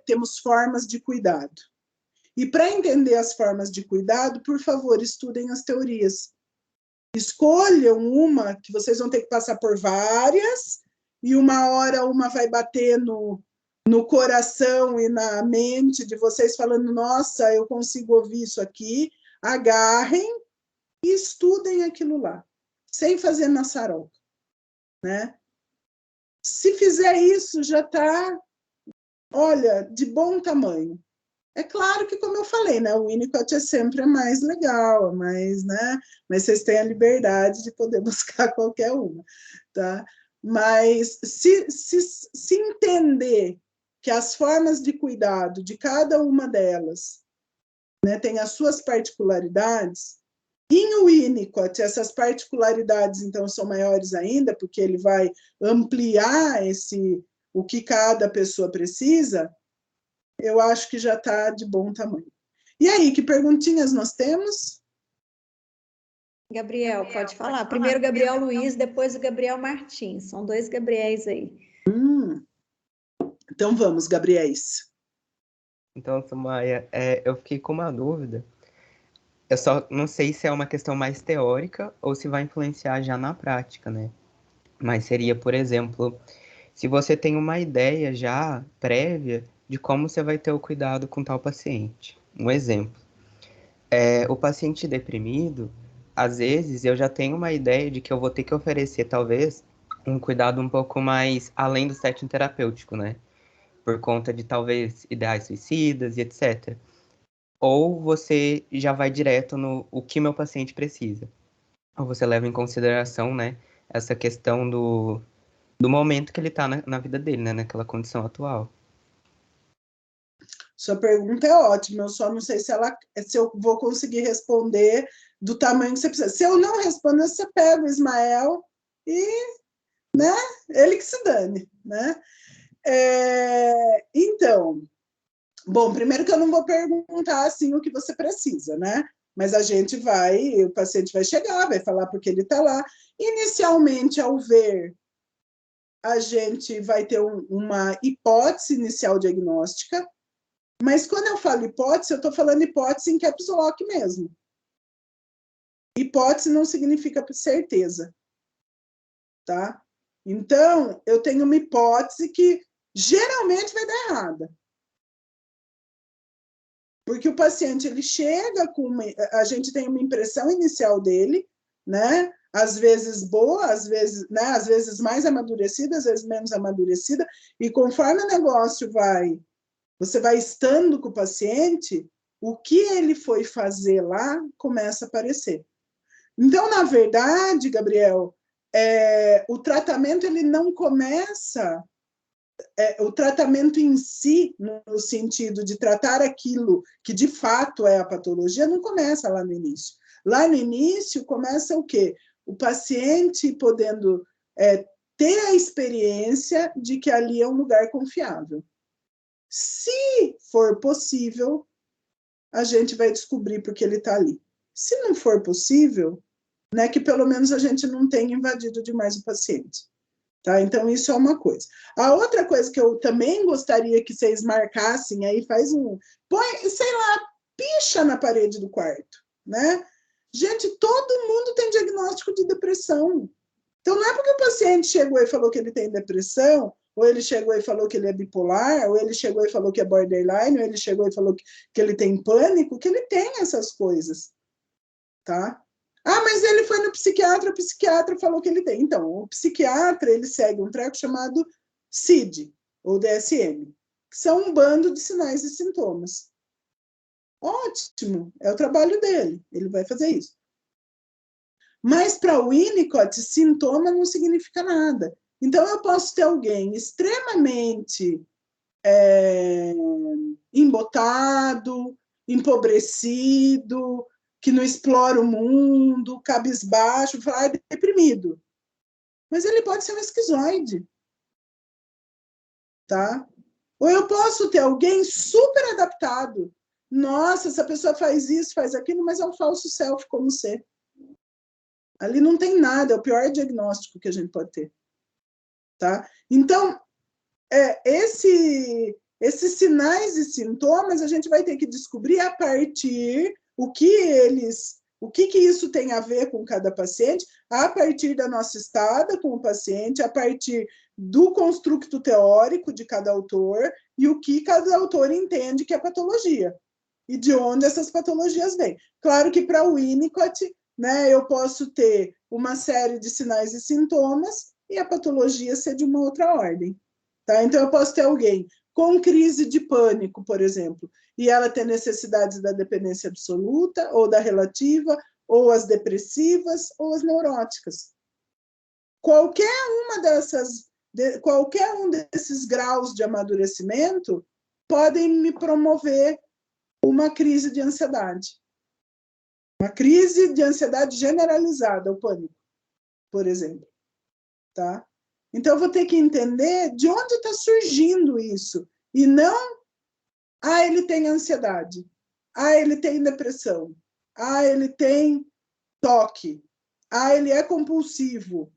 temos formas de cuidado. E para entender as formas de cuidado, por favor, estudem as teorias. Escolham uma que vocês vão ter que passar por várias, e uma hora uma vai bater no coração e na mente de vocês falando, nossa, eu consigo ouvir isso aqui, agarrem e estudem aquilo lá, sem fazer maçaroca, né? Se fizer isso, já está, olha, de bom tamanho. É claro que, como eu falei, né, o Winnicott é sempre mais legal, mais, né, mas vocês têm a liberdade de poder buscar qualquer uma, tá? Mas se entender que as formas de cuidado de cada uma delas, né, tem as suas particularidades, e em Winnicott essas particularidades, então, são maiores ainda, porque ele vai ampliar o que cada pessoa precisa, eu acho que já está de bom tamanho. E aí, que perguntinhas nós temos? Gabriel, pode falar. Primeiro o Gabriel Luiz, depois o Gabriel Martins. São 2 Gabriéis aí. Então vamos, Gabriéis. Então, Sumaia, eu fiquei com uma dúvida. Eu só não sei se é uma questão mais teórica ou se vai influenciar já na prática, né? Mas seria, por exemplo, se você tem uma ideia já prévia de como você vai ter o cuidado com tal paciente. Um exemplo. O paciente deprimido, às vezes eu já tenho uma ideia de que eu vou ter que oferecer, talvez, um cuidado um pouco mais além do setting terapêutico, né? Por conta de, talvez, ideais suicidas e etc. Ou você já vai direto no o que meu paciente precisa. Ou você leva em consideração, né, essa questão do momento que ele está na vida dele, né, naquela condição atual. Sua pergunta é ótima, eu só não sei se eu vou conseguir responder do tamanho que você precisa. Se eu não responder, você pega o Ismael e, né, ele que se dane, né? Então, bom, primeiro que eu não vou perguntar assim o que você precisa, né? Mas o paciente vai chegar, vai falar porque ele está lá. Inicialmente, ao ver, a gente vai ter uma hipótese inicial diagnóstica, mas quando eu falo hipótese, eu estou falando hipótese em caps lock mesmo. Hipótese não significa certeza, tá? Então, eu tenho uma hipótese que geralmente vai dar errada. Porque o paciente, ele chega a gente tem uma impressão inicial dele, né? Às vezes boa, às vezes mais amadurecida, às vezes menos amadurecida, e conforme o negócio você vai estando com o paciente, o que ele foi fazer lá começa a aparecer. Então, na verdade, Gabriel, o tratamento ele não começa, o tratamento em si, no sentido de tratar aquilo que de fato é a patologia, não começa lá no início. Lá no início começa o quê? O paciente podendo ter a experiência de que ali é um lugar confiável. Se for possível, a gente vai descobrir porque ele está ali. Se não for possível, né, que pelo menos a gente não tenha invadido demais o paciente. Tá? Então, isso é uma coisa. A outra coisa que eu também gostaria que vocês marcassem, aí põe, sei lá, picha na parede do quarto, né? Gente, todo mundo tem diagnóstico de depressão. Então, não é porque o paciente chegou e falou que ele tem depressão, ou ele chegou e falou que ele é bipolar, ou ele chegou e falou que é borderline, ou ele chegou e falou que ele tem pânico, que ele tem essas coisas, tá? Ah, mas ele foi no psiquiatra, o psiquiatra falou que ele tem. Então, o psiquiatra, ele segue um treco chamado CID, ou DSM, que são um bando de sinais e sintomas. Ótimo, é o trabalho dele, ele vai fazer isso. Mas para o Winnicott, sintoma não significa nada. Então, eu posso ter alguém extremamente embotado, empobrecido, que não explora o mundo, cabisbaixo, falar deprimido. Mas ele pode ser um esquizoide. Tá? Ou eu posso ter alguém super adaptado. Nossa, essa pessoa faz isso, faz aquilo, mas é um falso self como ser. Ali não tem nada, é o pior diagnóstico que a gente pode ter. Tá? Então, esses sinais e sintomas a gente vai ter que descobrir a partir o que O que isso tem a ver com cada paciente, a partir da nossa estada com o paciente, a partir do construto teórico de cada autor e o que cada autor entende que é patologia e de onde essas patologias vêm. Claro que para o Winnicott, né, eu posso ter uma série de sinais e sintomas e a patologia ser de uma outra ordem. Tá? Então, eu posso ter alguém com crise de pânico, por exemplo, e ela ter necessidades da dependência absoluta, ou da relativa, ou as depressivas, ou as neuróticas. Qualquer um desses graus de amadurecimento podem me promover uma crise de ansiedade. Uma crise de ansiedade generalizada, o pânico, por exemplo. Tá? Então, eu vou ter que entender de onde está surgindo isso. E não, ele tem ansiedade. Ele tem depressão. Ele tem toque. Ele é compulsivo.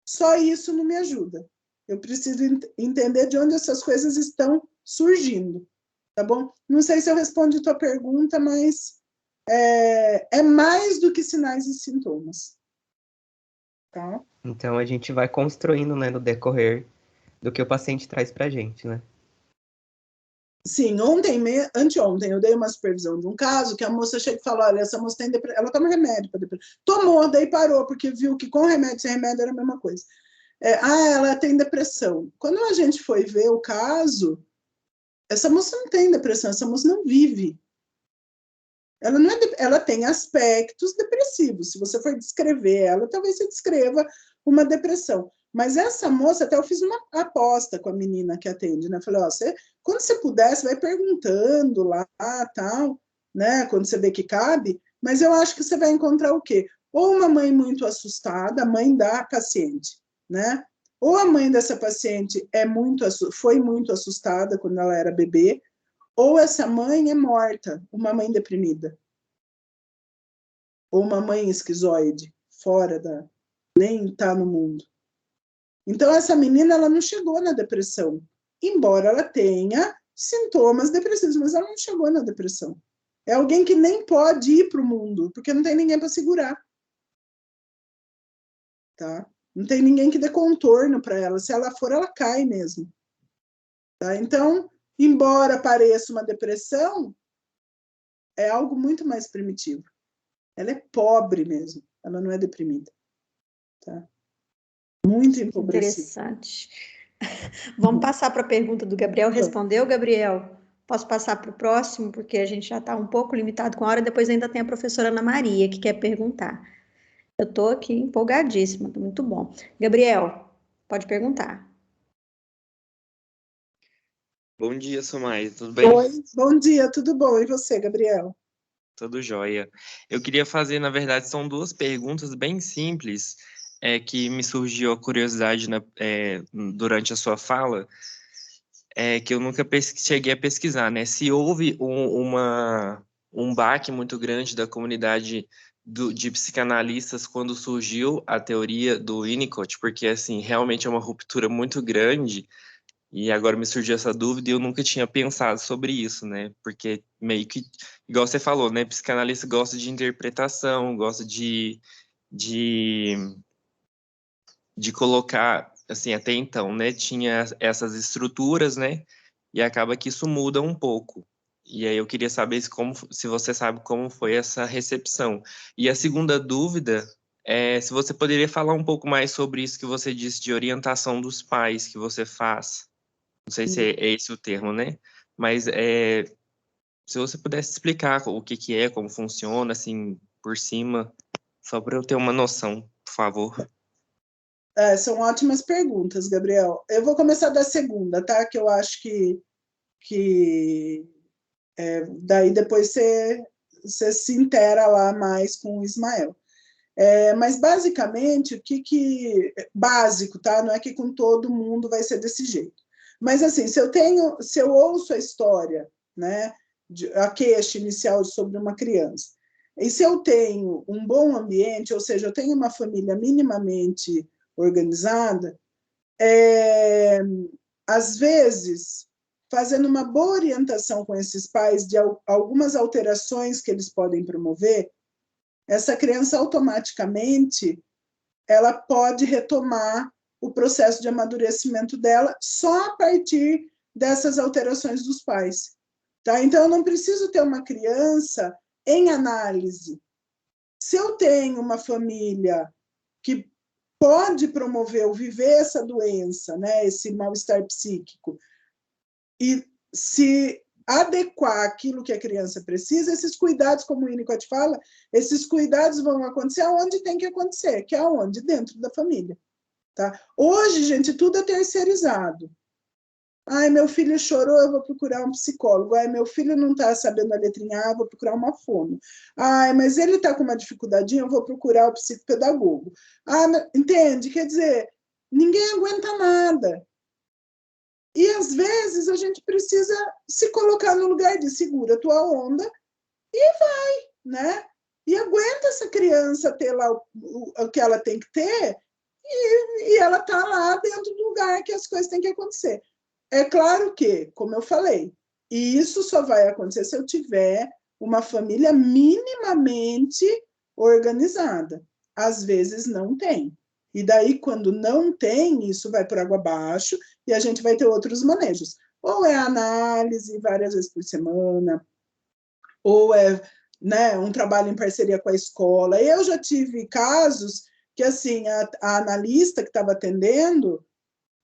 Só isso não me ajuda. Eu preciso entender de onde essas coisas estão surgindo. Tá bom? Não sei se eu respondi a tua pergunta, mas é mais do que sinais e sintomas. Tá? Então a gente vai construindo, né, no decorrer do que o paciente traz pra gente, né? Sim, anteontem eu dei uma supervisão de um caso que a moça chega e falou, olha, essa moça tem depressão, ela toma remédio para depressão. Tomou, daí parou, porque viu que com remédio e sem remédio era a mesma coisa. Ela tem depressão. Quando a gente foi ver o caso, essa moça não tem depressão, essa moça não vive. Ela tem aspectos depressivos. Se você for descrever ela, talvez você descreva uma depressão. Mas essa moça, até eu fiz uma aposta com a menina que atende, né? Falei, quando você puder, você vai perguntando lá, tal, né? Quando você vê que cabe, mas eu acho que você vai encontrar o quê? Ou uma mãe muito assustada, a mãe da paciente, né? Ou a mãe dessa paciente foi muito assustada quando ela era bebê, ou essa mãe é morta, uma mãe deprimida. Ou uma mãe esquizoide, nem está no mundo. Então, essa menina, ela não chegou na depressão, embora ela tenha sintomas depressivos, mas ela não chegou na depressão. É alguém que nem pode ir para o mundo, porque não tem ninguém para segurar. Tá? Não tem ninguém que dê contorno para ela. Se ela for, ela cai mesmo. Tá? Então, embora pareça uma depressão, é algo muito mais primitivo. Ela é pobre mesmo, ela não é deprimida. Tá? Muito empobrecida. Interessante. Vamos passar para a pergunta do Gabriel. Respondeu, Gabriel? Posso passar para o próximo, porque a gente já está um pouco limitado com a hora. Depois ainda tem a professora Ana Maria, que quer perguntar. Eu estou aqui empolgadíssima, tá muito bom. Gabriel, pode perguntar. Bom dia, Somaia, tudo bem? Oi, bom dia, tudo bom? E você, Gabriel? Tudo jóia. Eu queria fazer, na verdade, são duas perguntas bem simples, que me surgiu a curiosidade durante a sua fala, que eu nunca cheguei a pesquisar, né? Se houve um baque muito grande da comunidade de psicanalistas quando surgiu a teoria do Winnicott, porque, assim, realmente é uma ruptura muito grande. E agora me surgiu essa dúvida e eu nunca tinha pensado sobre isso, né? Porque meio que, igual você falou, né? Psicanalista gosta de interpretação, gosta de colocar, assim, até então, né? Tinha essas estruturas, né? E acaba que isso muda um pouco. E aí eu queria saber se você sabe como foi essa recepção. E a segunda dúvida é se você poderia falar um pouco mais sobre isso que você disse de orientação dos pais que você faz. Não sei se é esse o termo, né? Mas se você pudesse explicar o que é, como funciona, assim, por cima, só para eu ter uma noção, por favor. São ótimas perguntas, Gabriel. Eu vou começar da segunda, tá? Que eu acho que daí depois você se intera lá mais com o Ismael. Mas, basicamente, básico, tá? Não é que com todo mundo vai ser desse jeito. Mas, assim, se eu ouço a história, né, a queixa inicial sobre uma criança, e se eu tenho um bom ambiente, ou seja, eu tenho uma família minimamente organizada, às vezes, fazendo uma boa orientação com esses pais de algumas alterações que eles podem promover, essa criança automaticamente ela pode retomar o processo de amadurecimento dela só a partir dessas alterações dos pais. Tá? Então, eu não preciso ter uma criança em análise. Se eu tenho uma família que pode promover ou viver essa doença, né, esse mal-estar psíquico, e se adequar aquilo que a criança precisa, esses cuidados, como o Winnicott fala, esses cuidados vão acontecer onde tem que acontecer, que é onde? Dentro da família. Tá? Hoje, gente, tudo é terceirizado. Ai, meu filho chorou, eu vou procurar um psicólogo. Ai, meu filho não está sabendo a letrinha A, eu vou procurar uma fono. Ai, mas ele está com uma dificuldadinha, eu vou procurar o psicopedagogo. Ah, entende? Quer dizer, ninguém aguenta nada. E, às vezes, a gente precisa se colocar no lugar de segura a tua onda e vai, né? E aguenta essa criança ter lá o que ela tem que ter e ela está lá dentro do lugar que as coisas têm que acontecer. É claro que, como eu falei, isso só vai acontecer se eu tiver uma família minimamente organizada. Às vezes não tem. E daí, quando não tem, isso vai por água abaixo e a gente vai ter outros manejos. Ou é análise várias vezes por semana, ou é, né, um trabalho em parceria com a escola. Eu já tive casos que, assim, a analista que estava atendendo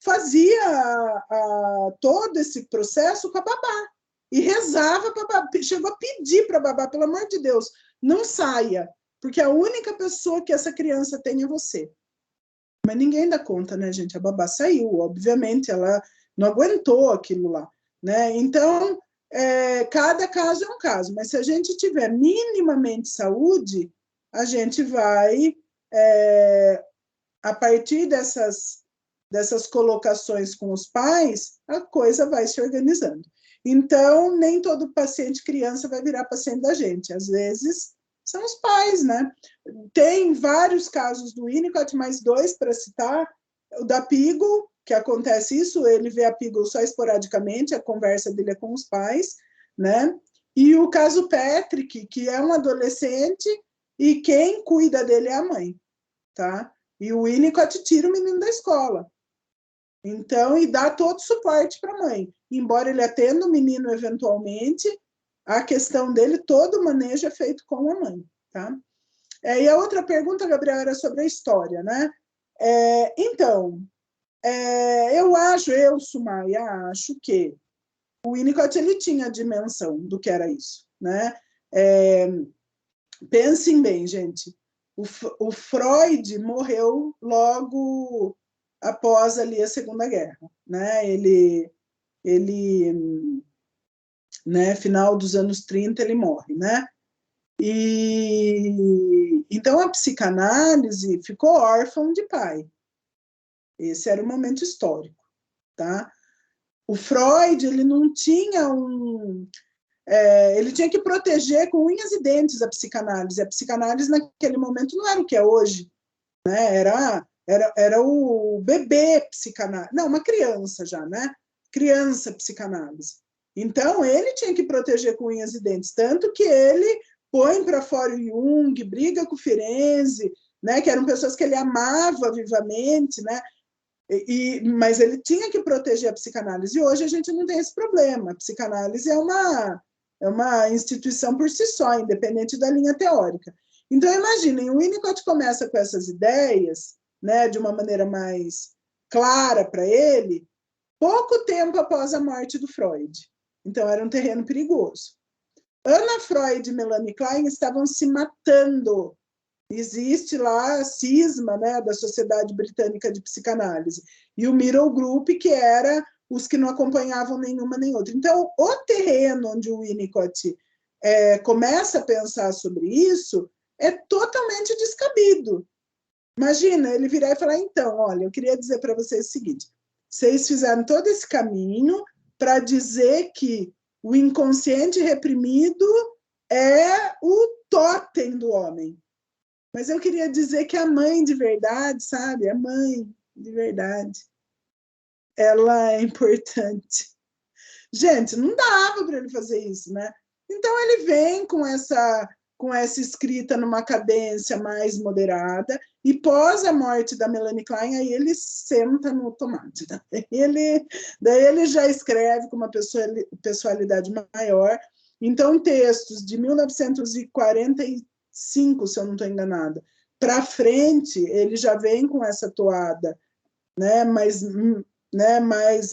fazia todo esse processo com a babá e rezava para babá, chegou a pedir para a babá, pelo amor de Deus, não saia, porque a única pessoa que essa criança tem é você. Mas ninguém dá conta, né, gente? A babá saiu, obviamente, ela não aguentou aquilo lá, né? Então, cada caso é um caso, mas se a gente tiver minimamente saúde, a gente vai, a partir dessas colocações com os pais, a coisa vai se organizando. Então, nem todo paciente criança vai virar paciente da gente. Às vezes, são os pais, né? Tem vários casos do Winnicott, mais 2 para citar. O da Pigo, que acontece isso, ele vê a Pigo só esporadicamente, a conversa dele é com os pais, né? E o caso Patrick, que é um adolescente e quem cuida dele é a mãe, tá? E o Winnicott tira o menino da escola. Então, e dá todo suporte para a mãe. Embora ele atenda o menino eventualmente, a questão dele, todo o manejo é feito com a mãe, tá? E a outra pergunta, Gabriel, era sobre a história, né? Então, eu, Sumaia, acho que o Winnicott, ele tinha a dimensão do que era isso, né? Pensem bem, gente, o Freud morreu logo após ali a Segunda Guerra, né? Ele né, final dos anos 30 ele morre, né? E então a psicanálise ficou órfã de pai. Esse era o momento histórico, tá? O Freud, ele não tinha ele tinha que proteger com unhas e dentes a psicanálise. A psicanálise naquele momento não era o que é hoje, né? Era o bebê psicanálise, não, uma criança já, né? Criança psicanálise. Então, ele tinha que proteger com unhas e dentes, tanto que ele põe para fora o Jung, briga com o Firenze, né, que eram pessoas que ele amava vivamente, né, mas ele tinha que proteger a psicanálise. E hoje a gente não tem esse problema. A psicanálise é uma instituição por si só, independente da linha teórica. Então, imaginem, o Winnicott começa com essas ideias, né, de uma maneira mais clara para ele, pouco tempo após a morte do Freud. Então, era um terreno perigoso. Anna Freud e Melanie Klein estavam se matando. Existe lá a cisma, né, da Sociedade Britânica de Psicanálise. E o Middle Group, que era os que não acompanhavam nenhuma nem outra. Então, o terreno onde o Winnicott começa a pensar sobre isso é totalmente descabido. Imagina, ele virar e falar, então, olha, eu queria dizer para vocês o seguinte, vocês fizeram todo esse caminho para dizer que o inconsciente reprimido é o totem do homem. Mas eu queria dizer que a mãe de verdade, sabe? A mãe de verdade, ela é importante. Gente, não dava para ele fazer isso, né? Então ele vem com essa com essa escrita numa cadência mais moderada, e pós a morte da Melanie Klein, aí ele senta no tomate. Daí ele já escreve com uma pessoalidade maior. Então, textos de 1945, se eu não estou enganada, para frente, ele já vem com essa toada, né, mais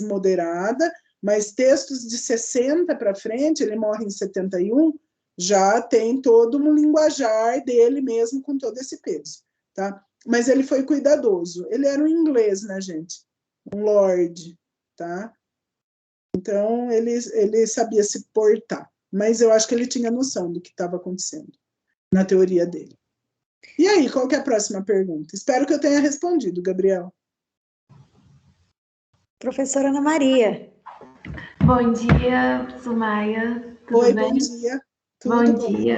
moderada, mas textos de 60 para frente, ele morre em 71, já tem todo um linguajar dele mesmo com todo esse peso, tá? Mas ele foi cuidadoso. Ele era um inglês, né, gente? Um lord, tá? Então, ele sabia se portar. Mas eu acho que ele tinha noção do que estava acontecendo na teoria dele. E aí, qual que é a próxima pergunta? Espero que eu tenha respondido, Gabriel. Professora Ana Maria. Bom dia, Sumaia. Tudo Oi, bem? bom dia. Bom dia.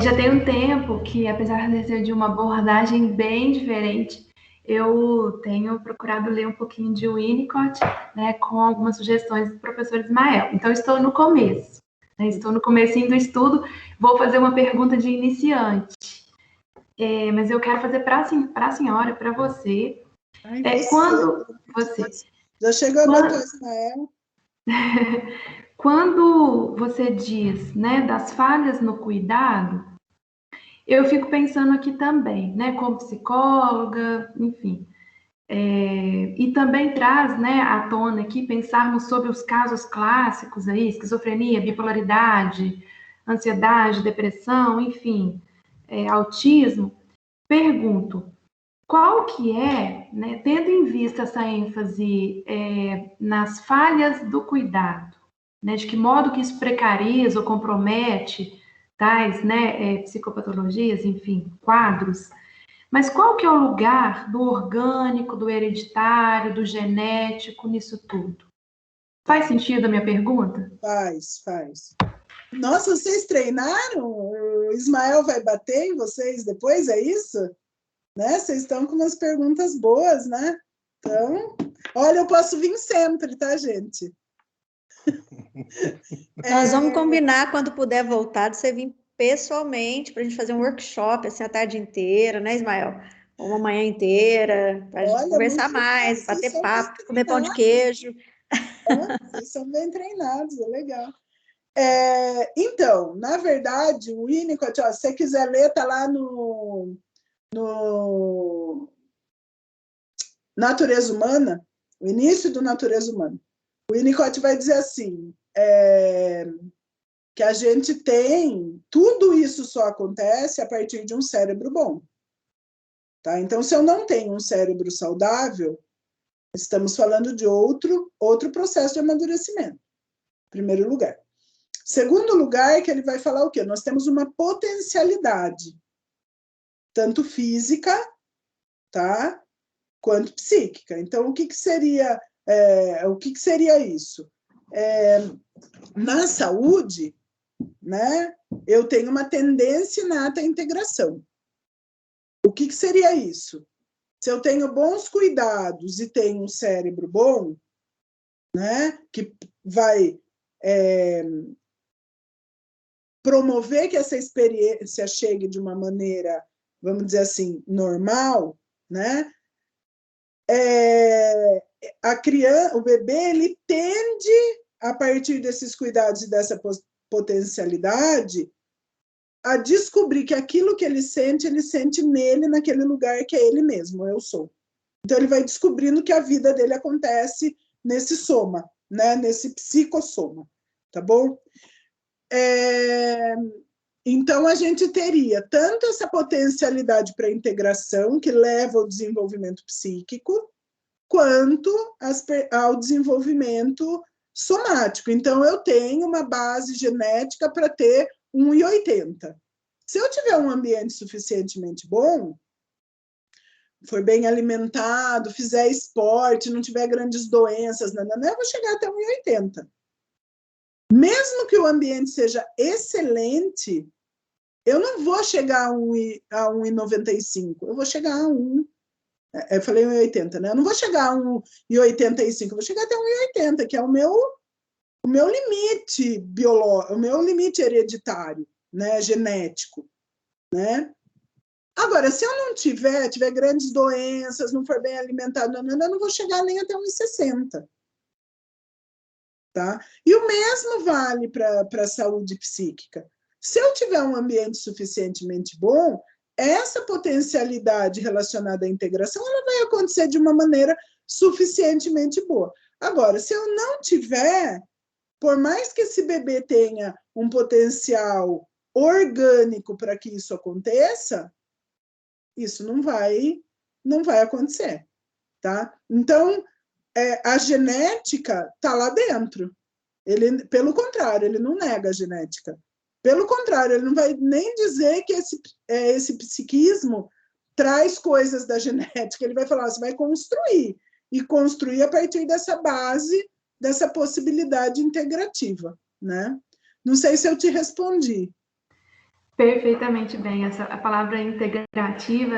Já tem um tempo que, apesar de ser de uma abordagem bem diferente, eu tenho procurado ler um pouquinho de Winnicott, né, com algumas sugestões do professor Ismael. Então, estou no começo, né, estou no comecinho do estudo. Vou fazer uma pergunta de iniciante, mas eu quero fazer para a senhora, para você. Quando você... Já chegou a botar o Ismael? Quando você diz, né, das falhas no cuidado, eu fico pensando aqui também, né, como psicóloga, enfim, e também traz, né, à tona aqui pensarmos sobre os casos clássicos aí, esquizofrenia, bipolaridade, ansiedade, depressão, enfim, autismo. Pergunto, qual que é, né, tendo em vista essa ênfase nas falhas do cuidado, né, de que modo que isso precariza ou compromete tais, né, psicopatologias, enfim, quadros, mas qual que é o lugar do orgânico, do hereditário, do genético nisso tudo? Faz sentido a minha pergunta? Faz. Nossa, vocês treinaram? O Ismael vai bater em vocês depois, é isso? Né? Vocês estão com umas perguntas boas, né? Então, olha, eu posso vir sempre, tá, gente? Nós vamos combinar, quando puder voltar, de você vir pessoalmente para a gente fazer um workshop, assim, a tarde inteira, né, Ismael? Uma manhã inteira, para a gente conversar mais, bater papo, comer pão de queijo. Vocês são bem treinados, é legal. Então, na verdade, o Winnicott, se você quiser ler, tá lá no Natureza Humana, o início do Natureza Humana. O Winnicott vai dizer assim, que a gente tem, tudo isso só acontece a partir de um cérebro bom. Tá? Então, se eu não tenho um cérebro saudável, estamos falando de outro processo de amadurecimento, em primeiro lugar. Segundo lugar, que ele vai falar o quê? Nós temos uma potencialidade, tanto física, tá, quanto psíquica. Então, o que seria isso? Na saúde, né, eu tenho uma tendência inata à integração. O que seria isso? Se eu tenho bons cuidados e tenho um cérebro bom, né, que vai promover que essa experiência chegue de uma maneira, vamos dizer assim, normal, né? A criança, o bebê, ele tende, a partir desses cuidados e dessa potencialidade, a descobrir que aquilo que ele sente nele, naquele lugar que é ele mesmo, eu sou. Então, ele vai descobrindo que a vida dele acontece nesse soma, né? Nesse psicossoma, tá bom? Então, a gente teria tanto essa potencialidade para integração, que leva ao desenvolvimento psíquico, quanto ao desenvolvimento somático. Então, eu tenho uma base genética para ter 1,80. Se eu tiver um ambiente suficientemente bom, for bem alimentado, fizer esporte, não tiver grandes doenças, eu vou chegar até 1,80. Mesmo que o ambiente seja excelente, eu não vou chegar a 1,95, eu vou chegar a 1. Eu falei 1,80, né? Eu não vou chegar a 1,85, eu vou chegar até 1,80, que é o meu limite biológico, o meu limite hereditário, né, genético, né? Agora, se eu não tiver grandes doenças, não for bem alimentado, eu não vou chegar nem até 1,60. Tá? E o mesmo vale para a saúde psíquica. Se eu tiver um ambiente suficientemente bom, essa potencialidade relacionada à integração ela vai acontecer de uma maneira suficientemente boa. Agora, se eu não tiver, por mais que esse bebê tenha um potencial orgânico para que isso aconteça, isso não vai acontecer. Tá? Então, a genética está lá dentro. Ele, pelo contrário, ele não nega a genética. Pelo contrário, ele não vai nem dizer que esse psiquismo traz coisas da genética. Ele vai falar, você vai construir. E construir a partir dessa base, dessa possibilidade integrativa. Né? Não sei se eu te respondi. Perfeitamente bem. A palavra integrativa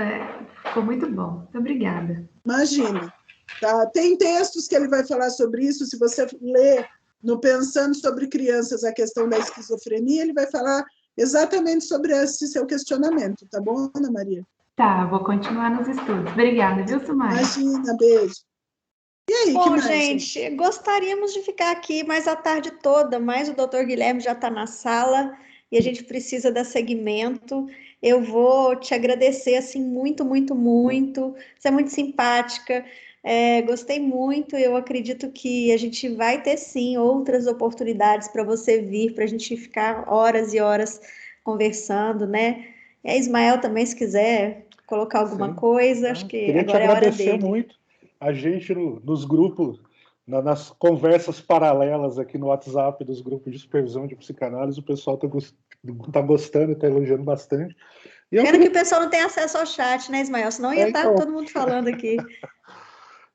ficou muito bom. Muito obrigada. Imagina. Tá? Tem textos que ele vai falar sobre isso. Se você ler no Pensando sobre Crianças, a questão da esquizofrenia, ele vai falar exatamente sobre esse seu questionamento. Tá bom, Ana Maria? Tá, vou continuar nos estudos. Obrigada, viu, Sumaia? Imagina, beijo. E aí, Bom, que mais, gente, gostaríamos de ficar aqui mais a tarde toda, mas o doutor Guilherme já está na sala e a gente precisa dar seguimento. Eu vou te agradecer, assim, muito, muito, muito. Você é muito simpática. Gostei muito, eu acredito que a gente vai ter sim outras oportunidades para você vir, para a gente ficar horas e horas conversando, né? E a Ismael também, se quiser colocar alguma coisa, acho que Queria te agora é a hora agradecer dele. muito. A gente nos grupos, nas conversas paralelas aqui no WhatsApp dos grupos de supervisão de psicanálise, o pessoal tá gostando, está elogiando bastante. Pena que o pessoal não tem acesso ao chat, né, Ismael? Senão ia estar então. todo mundo falando aqui.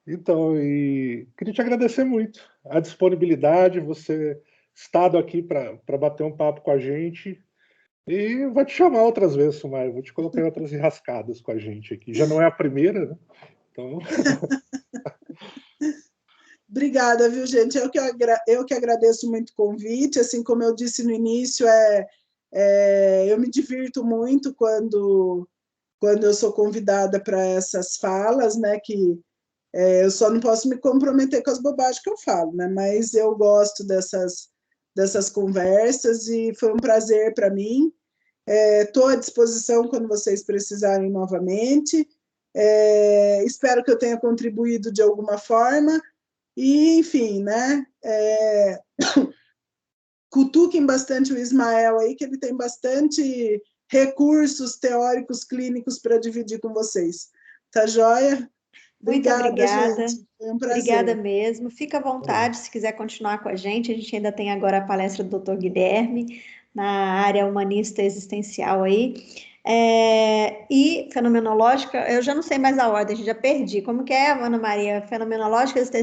Então, e queria te agradecer muito a disponibilidade, você estado aqui para bater um papo com a gente. E vou te chamar outras vezes, Sumaia. Vou te colocar em outras enrascadas com a gente aqui. Já não é a primeira, né? Então... Obrigada, viu, gente? Eu que agradeço muito o convite. Assim como eu disse no início, eu me divirto muito quando eu sou convidada para essas falas, né? Que eu só não posso me comprometer com as bobagens que eu falo, né? Mas eu gosto dessas conversas e foi um prazer para mim. Estou à disposição quando vocês precisarem novamente. Espero que eu tenha contribuído de alguma forma. E, enfim, né? Cutuquem bastante o Ismael aí, que ele tem bastante recursos teóricos clínicos para dividir com vocês. Tá joia? Obrigada, muito obrigada. gente. Foi um prazer. Obrigada mesmo. Fica à vontade se quiser continuar com a gente. A gente ainda tem agora a palestra do Dr. Guilherme na área humanista existencial aí. E fenomenológica, eu já não sei mais a ordem, já perdi. Como que é, Ana Maria? Fenomenológica existencial